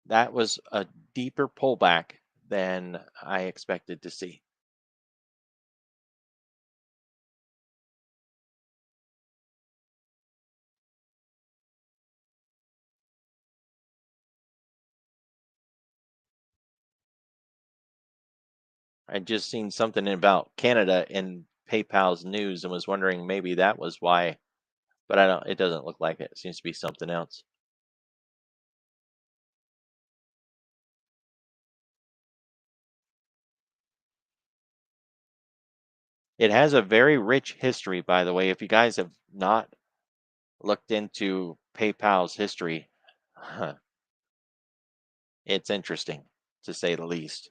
that was a deeper pullback than I expected to see. I just seen something about Canada in PayPal's news and was wondering maybe that was why, but I don't. It doesn't look like it. It seems to be something else. It has a very rich history, by the way. If you guys have not looked into PayPal's history, it's interesting to say the least.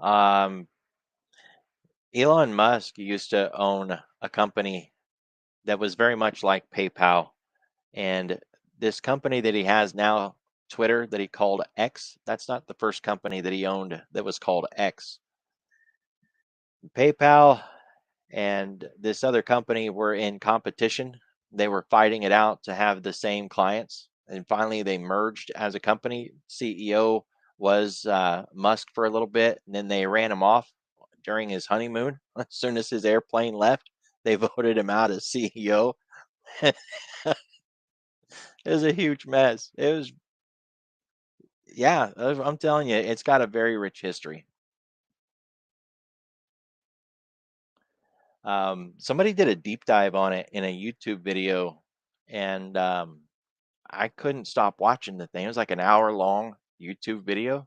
Um, Elon Musk used to own a company that was very much like PayPal. And this company that he has now, Twitter, that he called X, that's not the first company that he owned that was called X. PayPal and this other company were in competition. They were fighting it out to have the same clients. And finally, they merged as a company. CEO was Musk for a little bit, and then they ran him off during his honeymoon. As soon as his airplane left, they voted him out as CEO. It was a huge mess. It was, yeah, I'm telling you, it's got a very rich history. Somebody did a deep dive on it in a YouTube video, and I couldn't stop watching the thing. It was like an hour long YouTube video,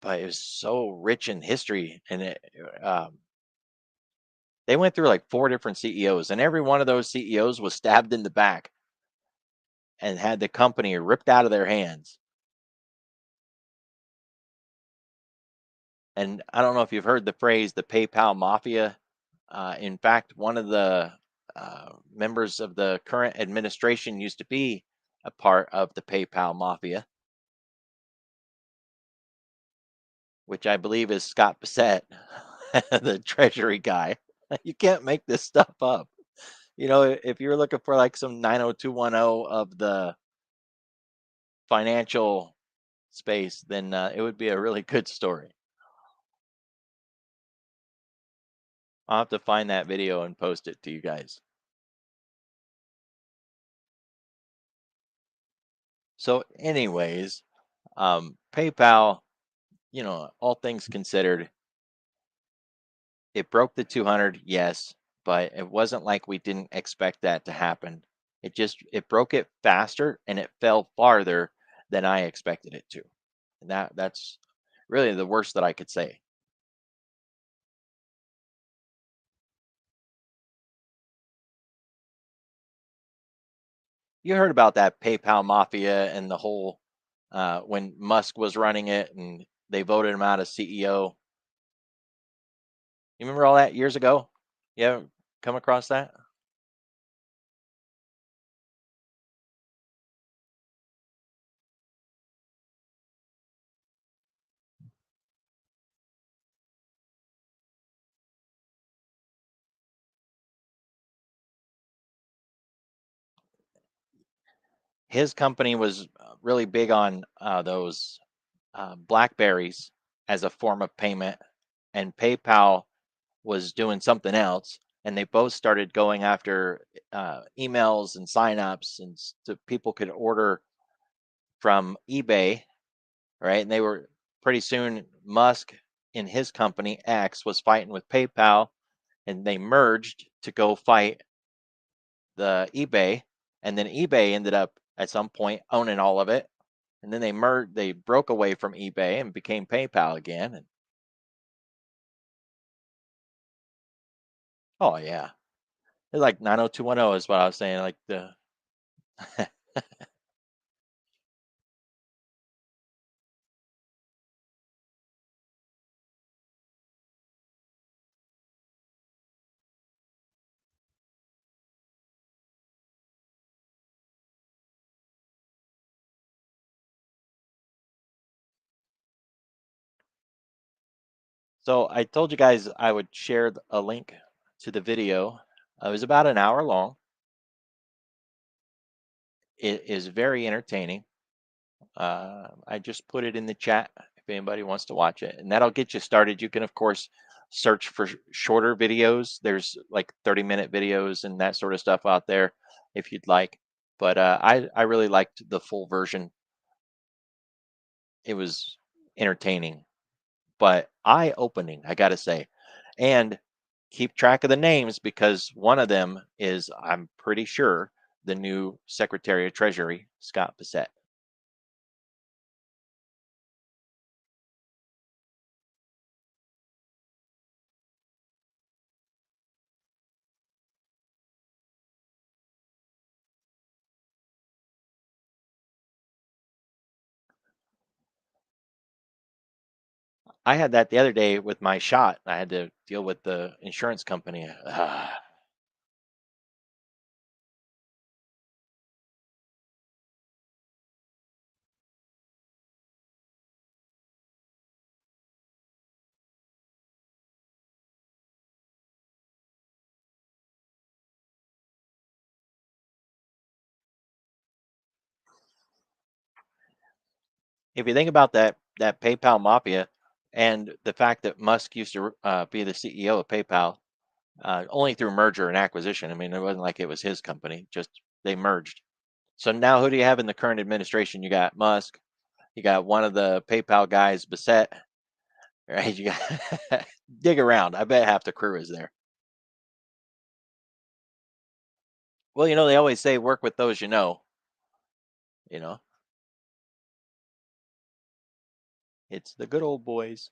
but it was so rich in history. And they went through like four different CEOs, and every one of those CEOs was stabbed in the back and had the company ripped out of their hands. And I don't know if you've heard the phrase the PayPal mafia. In fact, one of the members of the current administration used to be a part of the PayPal mafia, which I believe is Scott Bissett, the Treasury guy. You can't make this stuff up. You know, if you're looking for like some 90210 of the financial space, then it would be a really good story. I'll have to find that video and post it to you guys. So, anyways, PayPal, all things considered, it broke the 200, yes, but it wasn't like we didn't expect that to happen. It broke it faster and it fell farther than I expected it to. And that's really the worst that I could say. You heard about that PayPal mafia and the whole when Musk was running it and they voted him out as CEO. You remember all that years ago? You haven't come across that? His company was really big on those Blackberries as a form of payment, and PayPal was doing something else. And they both started going after emails and signups, and so people could order from eBay, right? And they were pretty soon Musk in his company X was fighting with PayPal, and they merged to go fight the eBay, and then eBay ended up at some point owning all of it, and then they broke away from eBay and became PayPal again. And oh yeah, it's like 90210 is what I was saying. Like the so I told you guys I would share a link to the video. It was about an hour long. It is very entertaining. I just put it in the chat if anybody wants to watch it, and that'll get you started. You can, of course, search for shorter videos. There's like 30-minute videos and that sort of stuff out there if you'd like. But I really liked the full version. It was entertaining, but eye-opening, I gotta say. And keep track of the names because one of them is, I'm pretty sure, the new Secretary of Treasury, Scott Bissett. I had that the other day with my shot. I had to deal with the insurance company. If you think about that PayPal mafia and the fact that Musk used to be the CEO of PayPal, only through merger and acquisition. I mean, it wasn't like it was his company; just they merged. So now, who do you have in the current administration? You got Musk. You got one of the PayPal guys, Bissett. Right? You got dig around. I bet half the crew is there. Well, they always say work with those you know. You know, it's the good old boys.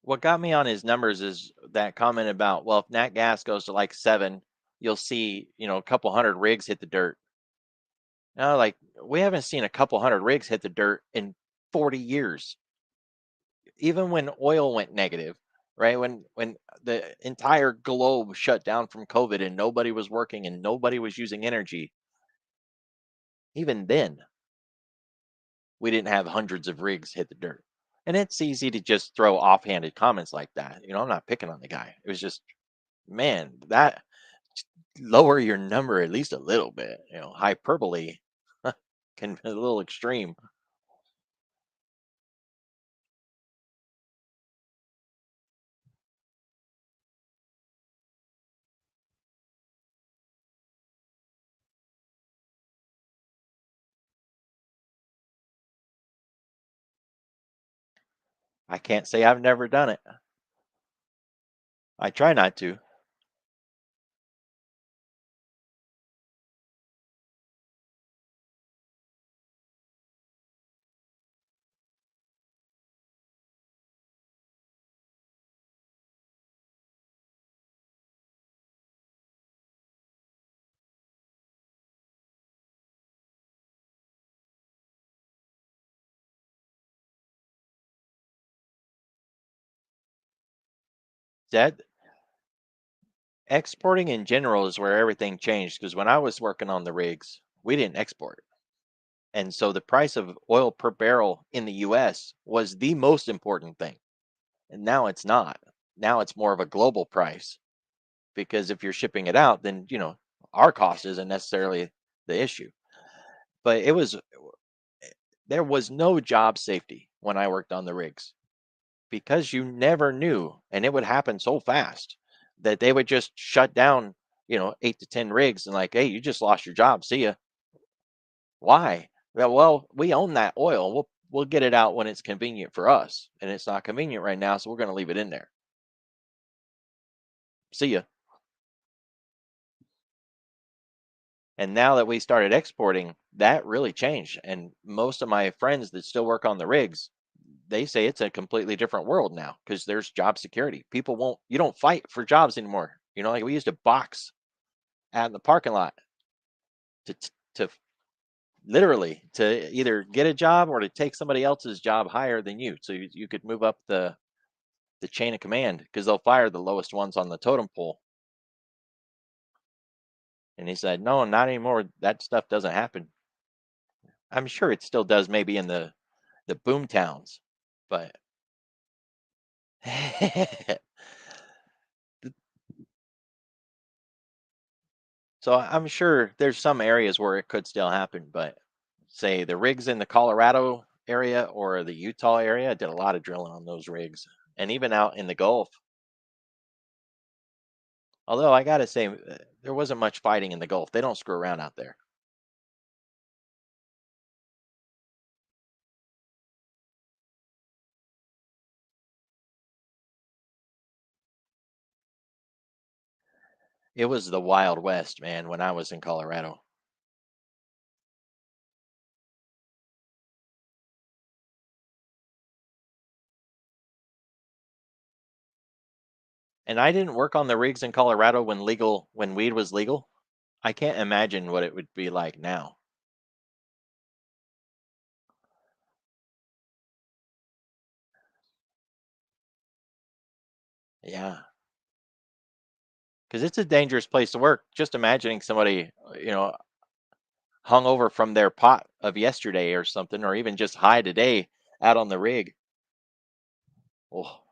What got me on his numbers is that comment about, well, if nat gas goes to like 7, you'll see, a couple hundred rigs hit the dirt. No, like we haven't seen a couple hundred rigs hit the dirt in 40 years. Even when oil went negative, right? When the entire globe shut down from COVID and nobody was working and nobody was using energy, even then we didn't have hundreds of rigs hit the dirt. And it's easy to just throw offhanded comments like that. I'm not picking on the guy. It was just, man, that lower your number at least a little bit. Hyperbole can be a little extreme. I can't say I've never done it. I try not to. That exporting in general is where everything changed because when I was working on the rigs, we didn't export. And so the price of oil per barrel in the US was the most important thing. And now it's not. Now it's more of a global price because if you're shipping it out, then, our cost isn't necessarily the issue. But there was no job safety when I worked on the rigs because you never knew. And it would happen so fast that they would just shut down, 8 to 10 rigs and like, hey, you just lost your job. See ya. Why? Well, we own that oil. we'll get it out when it's convenient for us, and it's not convenient right now, so we're going to leave it in there. See ya. And now that we started exporting, that really changed. And most of my friends that still work on the rigs, they say it's a completely different world now because there's job security. People won't, you don't fight for jobs anymore. Like we used to box out in the parking lot to literally to either get a job or to take somebody else's job higher than you. So you could move up the chain of command because they'll fire the lowest ones on the totem pole. And he said, no, not anymore. That stuff doesn't happen. I'm sure it still does maybe in the boom towns, but so I'm sure there's some areas where it could still happen, but say the rigs in the Colorado area or the Utah area, I did a lot of drilling on those rigs, and even out in the Gulf. Although I gotta say, there wasn't much fighting in the Gulf. They don't screw around out there. It was the Wild West, man, when I was in Colorado. And I didn't work on the rigs in Colorado when weed was legal. I can't imagine what it would be like now. Yeah, because it's a dangerous place to work. Just imagining somebody, hung over from their pot of yesterday or something, or even just high today out on the rig. Oh,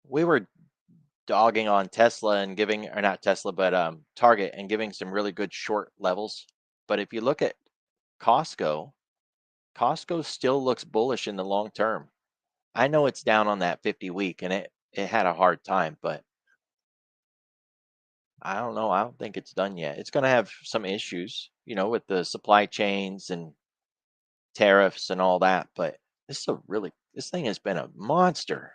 we were dogging on Tesla and giving, or not Tesla, but Target and giving some really good short levels. But if you look at Costco, Costco still looks bullish in the long term. I know it's down on that 50 week and it had a hard time, but I don't know. I don't think it's done yet. It's going to have some issues, with the supply chains and tariffs and all that, but this thing has been a monster.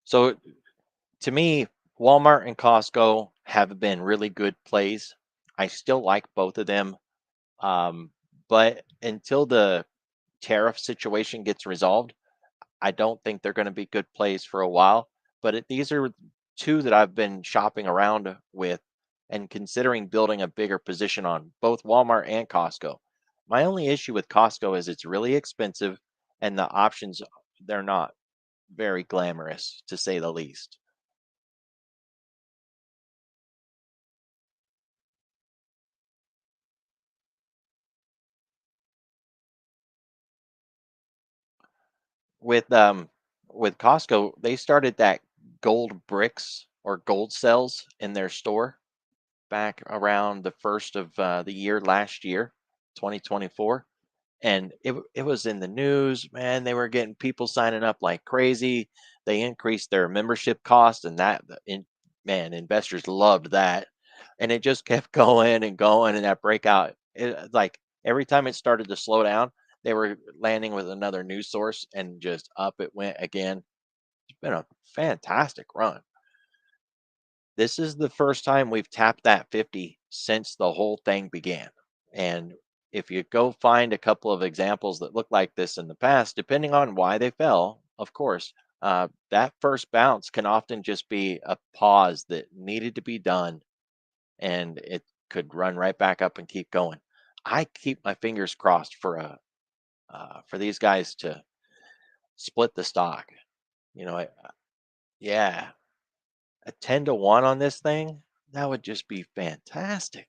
So to me, Walmart and Costco have been really good plays. I still like both of them. Um, but until the tariff situation gets resolved, I don't think they're going to be good plays for a while. But these are two that I've been shopping around with and considering building a bigger position on both Walmart and Costco. My only issue with Costco is it's really expensive and the options, they're not very glamorous to say the least. With with Costco, they started that gold bricks or gold cells in their store back around the first of the year last year, 2024, and it was in the news. Man, they were getting people signing up like crazy. They increased their membership cost, and man, investors loved that, and it just kept going and going. And that breakout, like every time it started to slow down, they were landing with another news source and just up it went again. It's been a fantastic run. This is the first time we've tapped that 50 since the whole thing began. And if you go find a couple of examples that look like this in the past, depending on why they fell, of course, that first bounce can often just be a pause that needed to be done and it could run right back up and keep going. I keep my fingers crossed for these guys to split the stock. You know, yeah, a 10 to 1 on this thing, that would just be fantastic.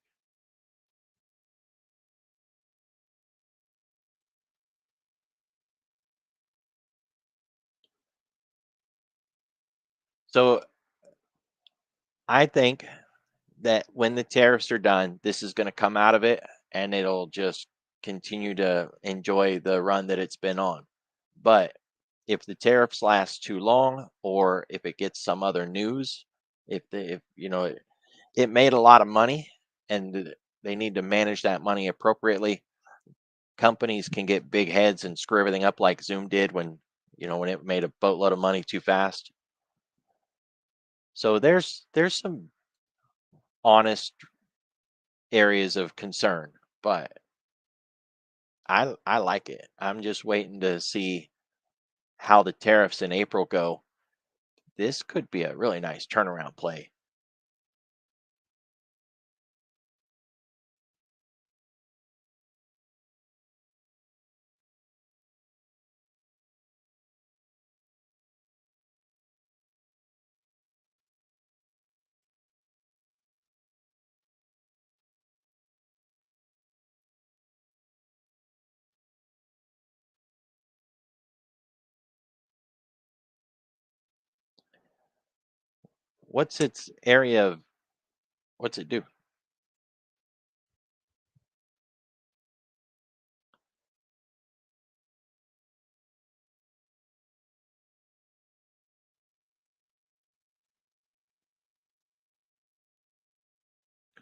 So I think that when the tariffs are done, this is going to come out of it and it'll just continue to enjoy the run that it's been on. But if the tariffs last too long or if it gets some other news, if it made a lot of money and they need to manage that money appropriately, companies can get big heads and screw everything up like Zoom did when it made a boatload of money too fast. So there's some honest areas of concern, but I like it. I'm just waiting to see how the tariffs in April go. This could be a really nice turnaround play. What's its area of what's it do?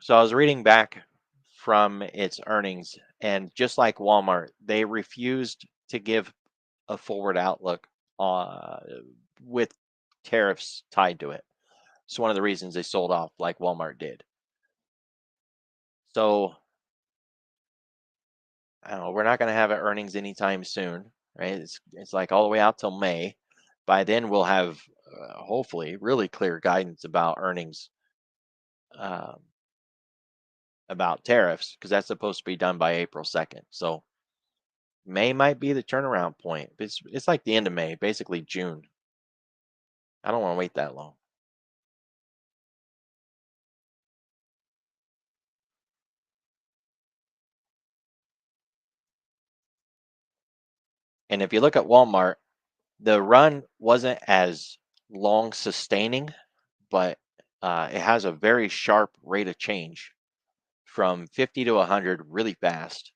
So I was reading back from its earnings, and just like Walmart, they refused to give a forward outlook uh, with tariffs tied to it. It's one of the reasons they sold off like Walmart did. So I don't know, we're not going to have earnings anytime soon, right? It's like all the way out till May. By then, we'll have hopefully really clear guidance about earnings, um, about tariffs, because that's supposed to be done by April 2nd. So May might be the turnaround point. It's like the end of May, basically June. I don't want to wait that long. And if you look at Walmart, the run wasn't as long sustaining, but it has a very sharp rate of change from 50 to 100 really fast.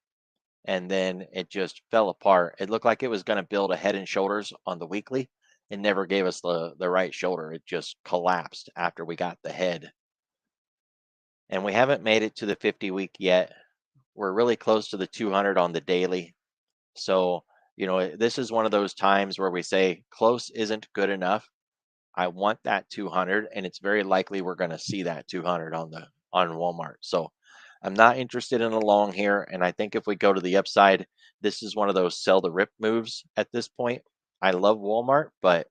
And then it just fell apart. It looked like it was going to build a head and shoulders on the weekly. It never gave us the right shoulder. It just collapsed after we got the head. And we haven't made it to the 50 week yet. We're really close to the 200 on the daily. So, this is one of those times where we say close isn't good enough. I want that 200, and it's very likely we're going to see that 200 on Walmart. So, I'm not interested in a long here, and I think if we go to the upside, this is one of those sell the rip moves at this point. I love Walmart, but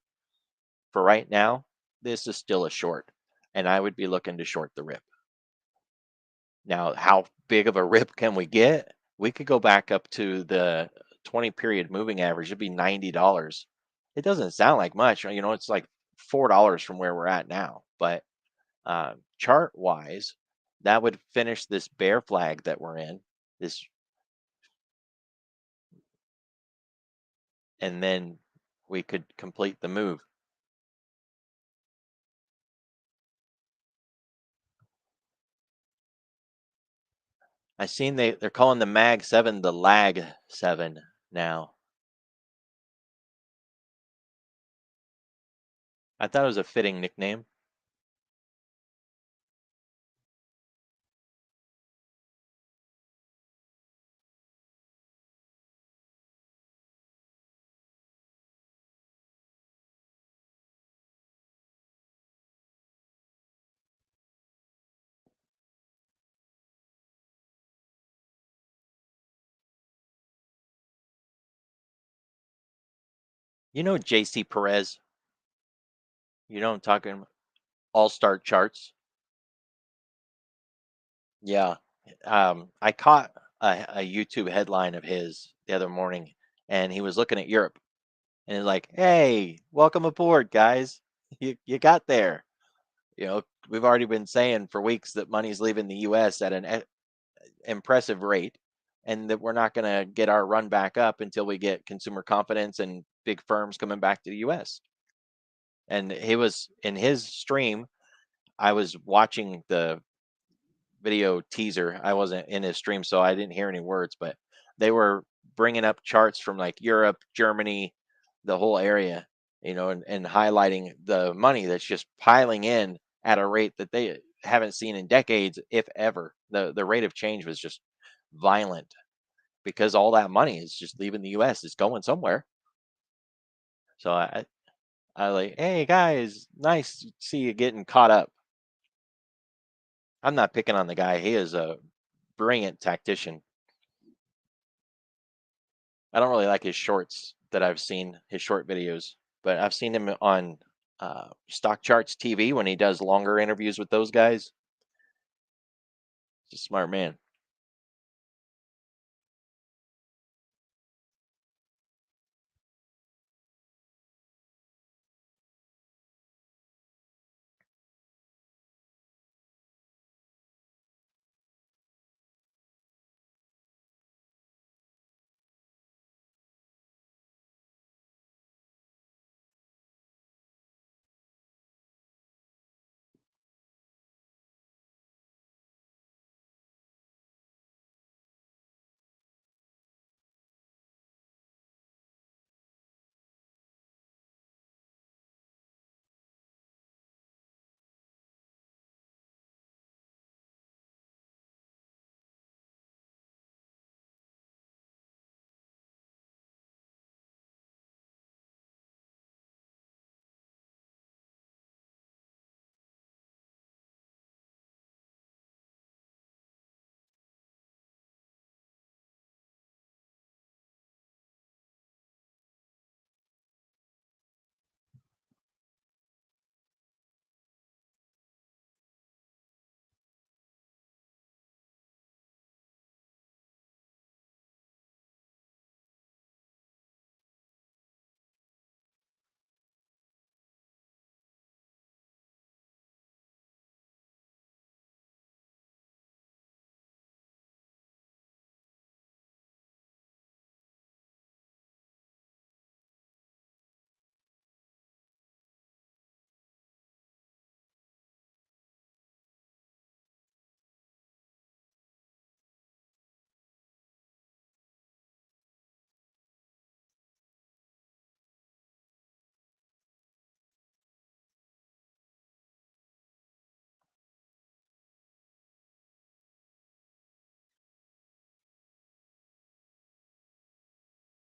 for right now, this is still a short, and I would be looking to short the rip. Now, how big of a rip can we get? We could go back up to the 20 period moving average. It'd be $90. It doesn't sound like much. It's like $4 from where we're at now. But chart wise, that would finish this bear flag that we're in. This, and then we could complete the move. I seen they're calling the Mag 7 the Lag 7 now. I thought it was a fitting nickname. You know JC Perez? You know I'm talking all-star charts. Yeah. I caught a YouTube headline of his the other morning, and he was looking at Europe, and he's like, "Hey, welcome aboard, guys. You got there. You know, we've already been saying for weeks that money's leaving the U.S. at an impressive rate, and that we're not going to get our run back up until we get consumer confidence and big firms coming back to the U.S." And he was in his stream. I was watching the video teaser. I wasn't in his stream, so I didn't hear any words, but they were bringing up charts from like Europe, Germany, the whole area, and highlighting the money that's just piling in at a rate that they haven't seen in decades, if ever. The rate of change was just violent because all that money is just leaving the US. It's going somewhere. So I like, hey guys, nice to see you getting caught up. I'm not picking on the guy. He is a brilliant tactician. I don't really like his shorts that I've seen, his short videos, but I've seen him on Stock Charts TV when he does longer interviews with those guys. He's a smart man.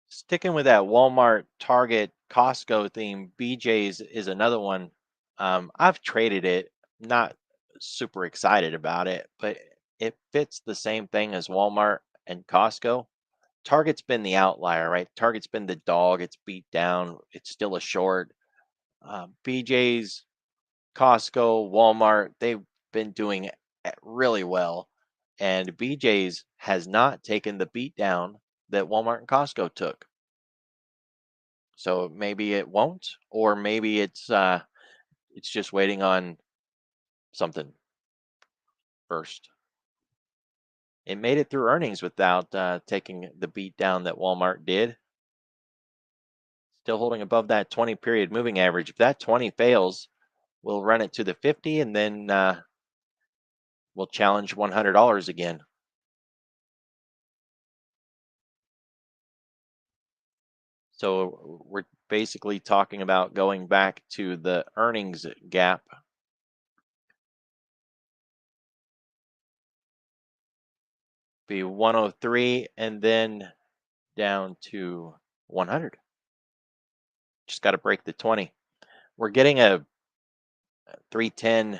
Sticking with that Walmart, Target, Costco theme, BJ's is another one. I've traded it, not super excited about it, but it fits the same thing as Walmart and Costco. Target's been the outlier, right? Target's been the dog. It's beat down. It's still a short. BJ's, Costco, Walmart, they've been doing really well. And BJ's has not taken the beat down that Walmart and Costco took. So maybe it won't, or maybe it's just waiting on something first. It made it through earnings without taking the beat down that Walmart did. Still holding above that 20 period moving average. If that 20 fails, we'll run it to the 50 and then we'll challenge $100 again. So we're basically talking about going back to the earnings gap. Be 103 and then down to 100. Just got to break the 20. We're getting a 310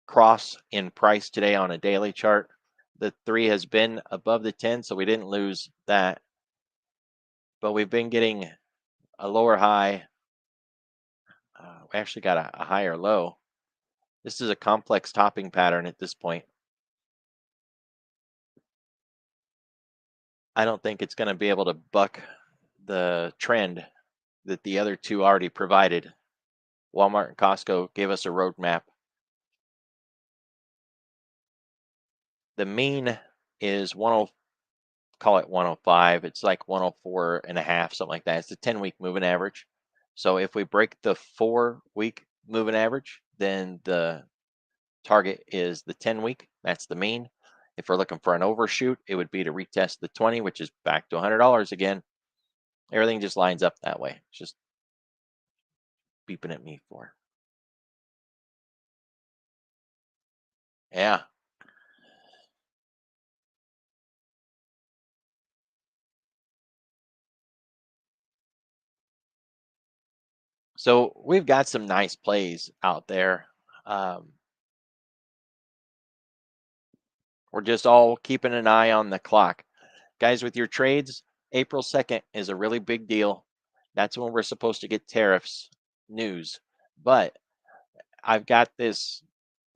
cross in price today on a daily chart. The 3 has been above the 10, so we didn't lose that. But we've been getting a lower high. We actually got a higher low. This is a complex topping pattern at this point. I don't think it's going to be able to buck the trend that the other two already provided. Walmart and Costco gave us a roadmap. The mean is 10, call it 105. It's like 104 and a half, something like that. It's the 10-week moving average. So if we break the 4-week moving average, then the target is the 10-week. That's the mean. If we're looking for an overshoot, it would be to retest the 20, which is back to $100 again. Everything just lines up that way. It's just beeping at me for. Yeah. So we've got some nice plays out there. Um, we're just all keeping an eye on the clock. Guys, with your trades, April 2nd is a really big deal. That's when we're supposed to get tariffs news. But I've got this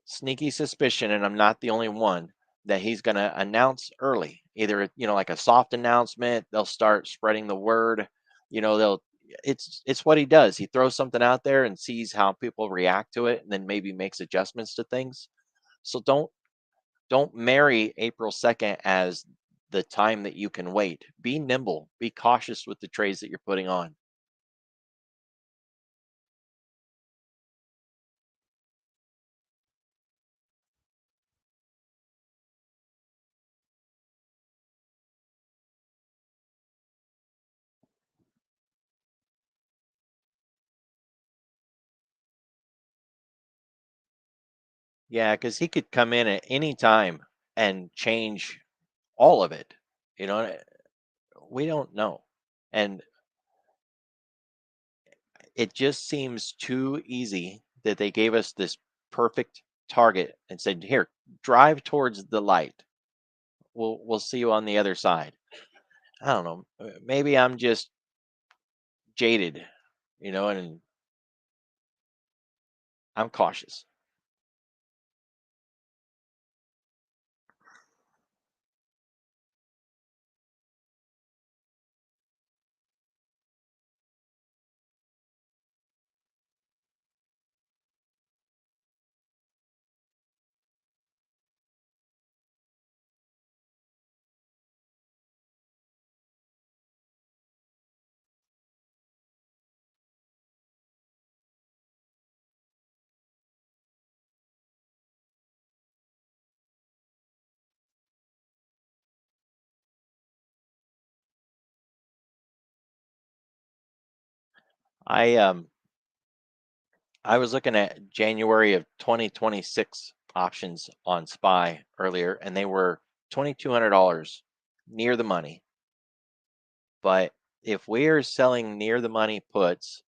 sneaky suspicion, and I'm not the only one, that he's going to announce early. Either, like a soft announcement, they'll start spreading the word. They'll it's what he does. He throws something out there and sees how people react to it and then maybe makes adjustments to things. So don't marry April 2nd as the time that you can wait. Be nimble, be cautious with the trades that you're putting on. Yeah, because he could come in at any time and change all of it. You know, we don't know. And it just seems too easy that they gave us this perfect target and said, "Here, drive towards the light. We'll see you on the other side." I don't know. Maybe I'm just jaded, and I'm cautious. I was looking at January of 2026 options on SPY earlier, and they were $2,200 near the money. But if we are selling near the money puts,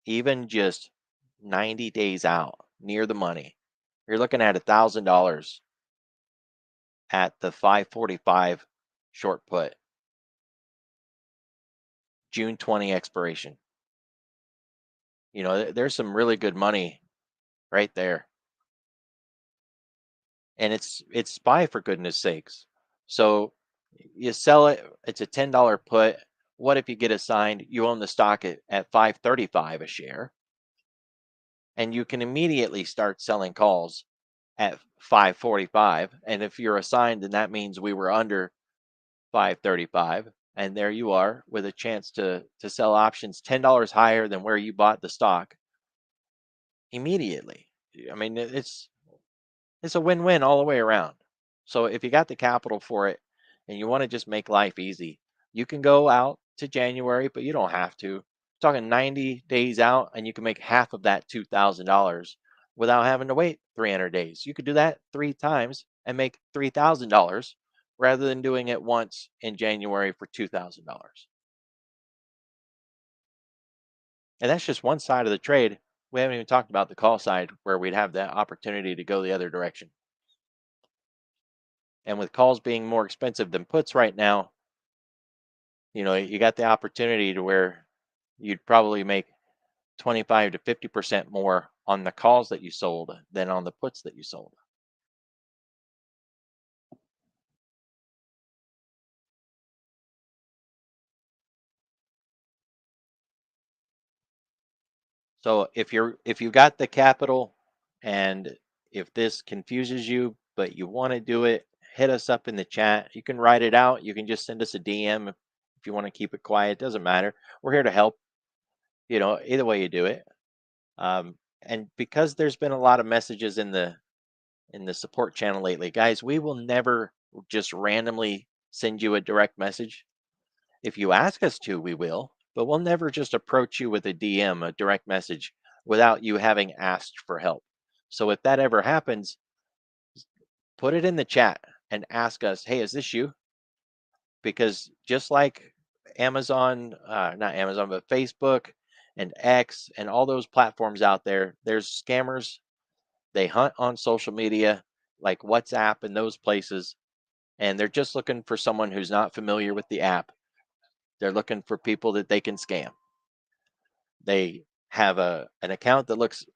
even just 90 days out near the money, you're looking at $1,000 at the 545 short put, June 20 expiration. There's some really good money right there. And it's SPY, for goodness sakes. So you sell it, it's a $10 put. What if you get assigned, you own the stock at 535 a share, and you can immediately start selling calls at 545. And if you're assigned, then that means we were under 535. And there you are with a chance to sell options $10 higher than where you bought the stock immediately. I mean, it's a win-win all the way around. So if you got the capital for it and you want to just make life easy, you can go out to January, but you don't have to. Talking 90 days out and you can make half of that $2,000 without having to wait 300 days. You could do that 3 times and make $3,000 rather than doing it once in January for $2,000. And that's just one side of the trade. We haven't even talked about the call side where we'd have that opportunity to go the other direction. And with calls being more expensive than puts right now, you got the opportunity to where you'd probably make 25 to 50% more on the calls that you sold than on the puts that you sold. So if you got the capital and if this confuses you, but you want to do it, hit us up in the chat. You can write it out. You can just send us a DM if you want to keep it quiet. Doesn't matter. We're here to help. Either way you do it. And because there's been a lot of messages in the support channel lately, guys, we will never just randomly send you a direct message. If you ask us to, we will, but we'll never just approach you with a DM, a direct message, without you having asked for help. So if that ever happens, put it in the chat and ask us, hey, is this you? Because just like Amazon, not Amazon, but Facebook and X and all those platforms out there, there's scammers. They hunt on social media like WhatsApp and those places, and they're just looking for someone who's not familiar with the app. They're looking for people that they can scam. They have an account that looks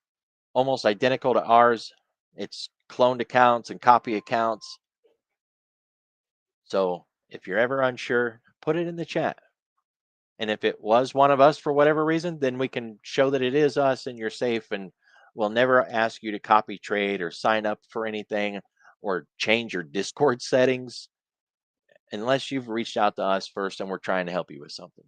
almost identical to ours. It's cloned accounts and copy accounts. So if you're ever unsure, put it in the chat. And if it was one of us for whatever reason, then we can show that it is us and you're safe. And we'll never ask you to copy trade or sign up for anything or change your Discord settings unless you've reached out to us first and we're trying to help you with something.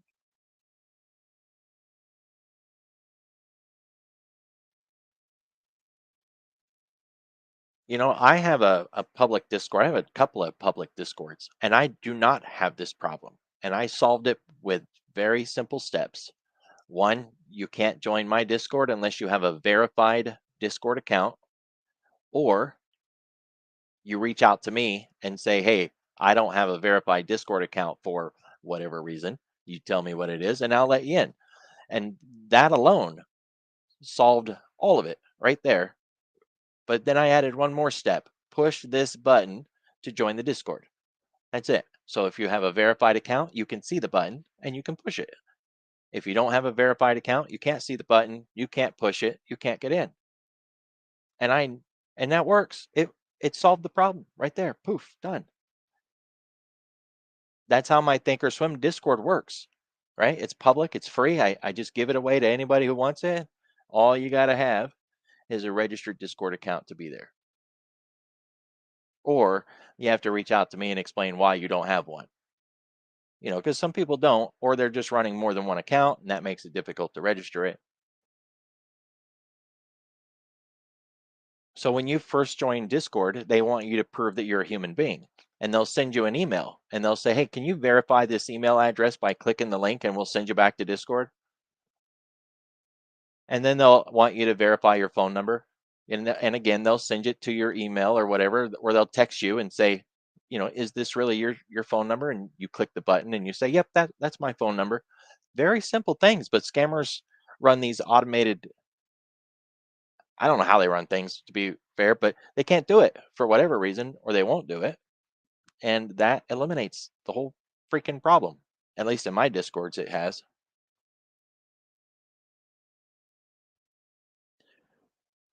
I have a public Discord. I have a couple of public Discords, and I do not have this problem. And I solved it with very simple steps. One, you can't join my Discord unless you have a verified Discord account, or you reach out to me and say, hey, I don't have a verified Discord account for whatever reason. You tell me what it is, and I'll let you in. And that alone solved all of it right there. But then I added one more step: push this button to join the Discord. That's it. So if you have a verified account, you can see the button and you can push it. If you don't have a verified account, you can't see the button, you can't push it, you can't get in. And I and that works. It solved the problem right there. Poof, done. That's how my Think or Swim Discord works. Right? It's public, it's free. I just give it away to anybody who wants it. All you gotta have is a registered Discord account to be there. Or you have to reach out to me and explain why you don't have one. Because some people don't, or they're just running more than one account, and that makes it difficult to register it. So when you first join Discord, they want you to prove that you're a human being, and they'll send you an email and they'll say, hey, can you verify this email address by clicking the link and we'll send you back to Discord? And then they'll want you to verify your phone number. And again, they'll send it to your email or whatever, or they'll text you and say, is this really your phone number? And you click the button and you say, yep, that's my phone number. Very simple things, but scammers run these automated. I don't know how they run things, to be fair, but they can't do it for whatever reason, or they won't do it. And that eliminates the whole freaking problem. At least in my Discords, it has.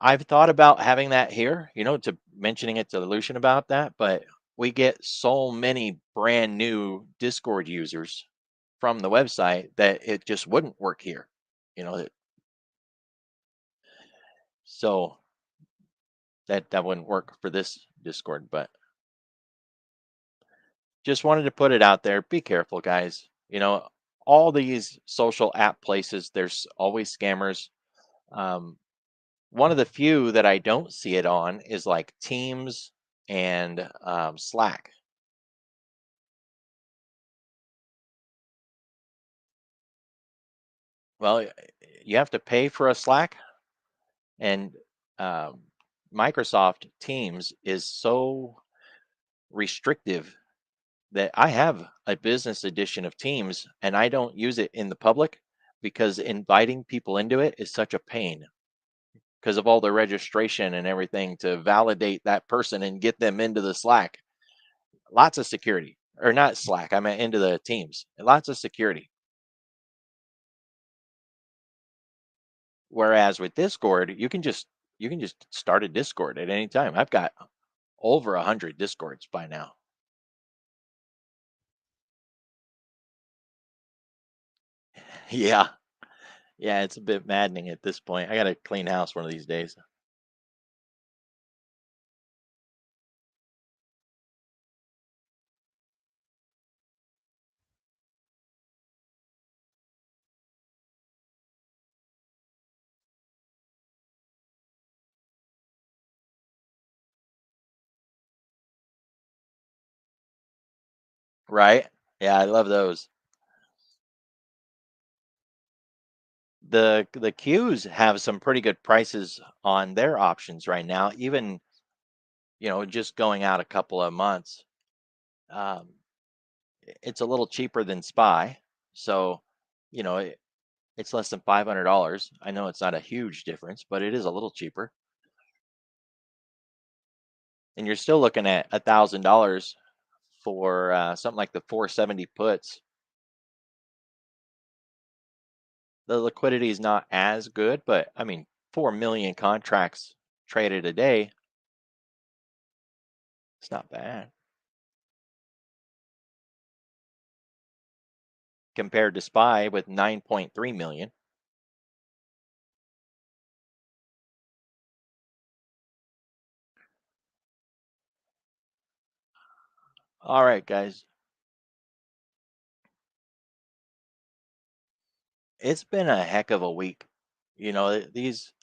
I've thought about having that here, to mentioning it to Lucian about that, but we get so many brand new Discord users from the website that it just wouldn't work here. You know, so that wouldn't work for this Discord, but just wanted to put it out there. Be careful, guys. All these social app places, there's always scammers. Um, One of the few that I don't see it on is like Teams and Slack. Well, you have to pay for a Slack, and um, Microsoft Teams is so restrictive that I have a business edition of Teams and I don't use it in the public because inviting people into it is such a pain because of all the registration and everything to validate that person and get them into the Slack. Lots of security, or not Slack, I meant into the Teams. Lots of security. Whereas with Discord, you can just start a Discord at any time. I've got over 100 Discords by now. Yeah. Yeah, it's a bit maddening at this point. I gotta clean house one of these days. Right? Yeah, I love those. The queues have some pretty good prices on their options right now, even, just going out a couple of months. Um, it's a little cheaper than Spy. So, it's less than $500. I know it's not a huge difference, but it is a little cheaper. And you're still looking at $1,000 for something like the 470 puts. The liquidity is not as good, but I mean, 4 million contracts traded a day, it's not bad compared to SPY with 9.3 million. All right, guys. It's been a heck of a week. These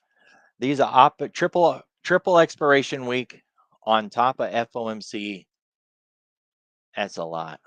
triple expiration week on top of FOMC, that's a lot.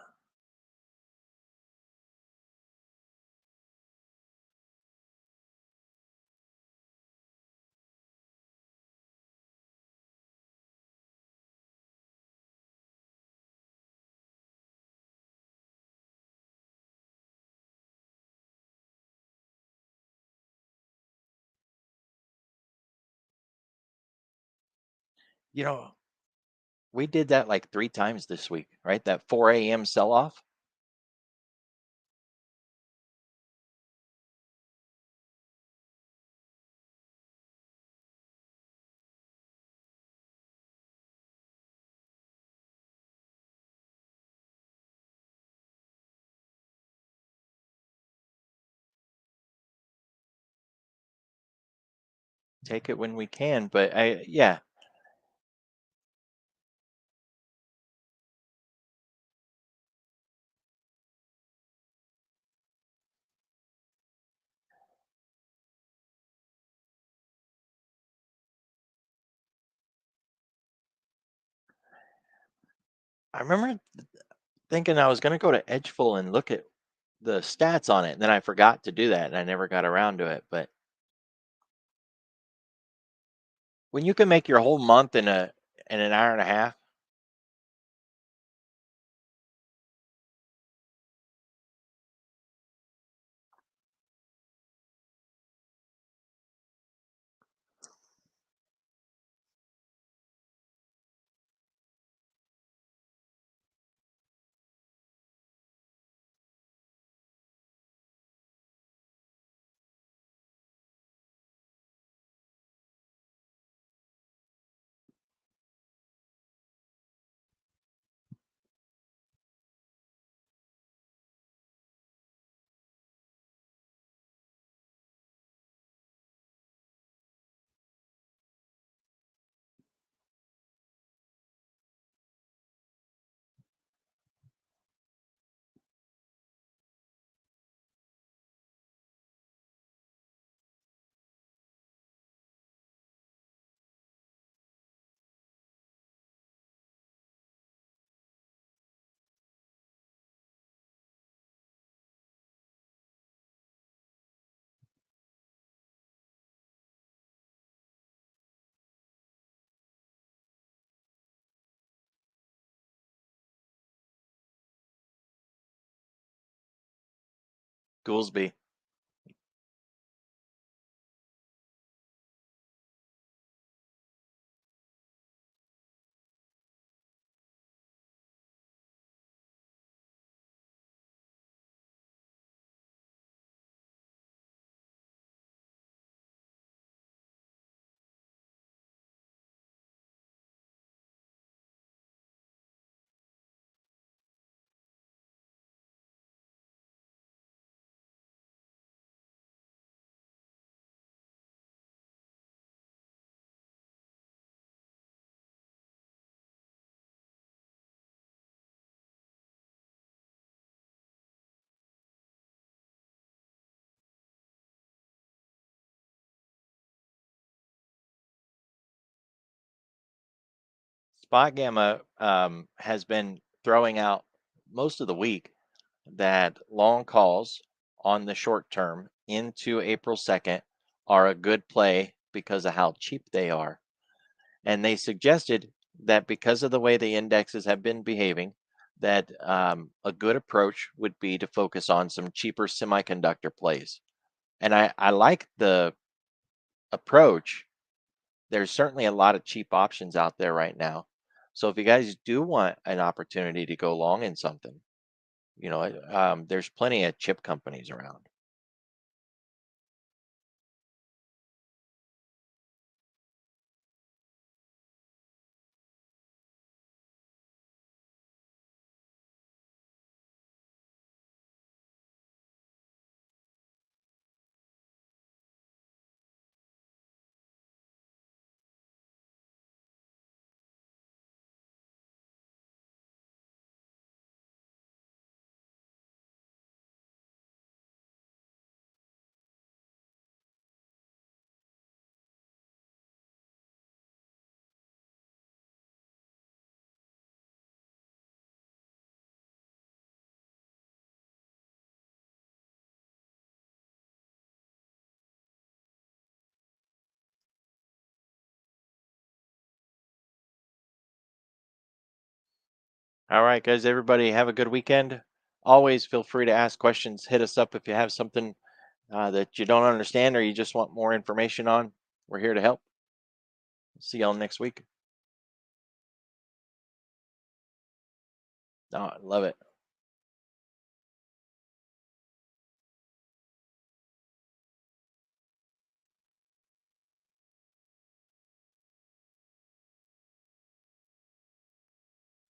You know, we did that like 3 times this week, right? That 4 a.m. sell off. Take it when we can, but yeah, I remember thinking I was going to go to Edgeful and look at the stats on it, and then I forgot to do that, and I never got around to it. But when you can make your whole month in an hour and a half, Goolsby. Spot Gamma has been throwing out most of the week that long calls on the short term into April 2nd are a good play because of how cheap they are. And they suggested that because of the way the indexes have been behaving, that a good approach would be to focus on some cheaper semiconductor plays. And I like the approach. There's certainly a lot of cheap options out there right now. So if you guys do want an opportunity to go long in something, there's plenty of chip companies around. All right, guys, everybody have a good weekend. Always feel free to ask questions. Hit us up if you have something that you don't understand or you just want more information on. We're here to help. See y'all next week. Oh, I love it.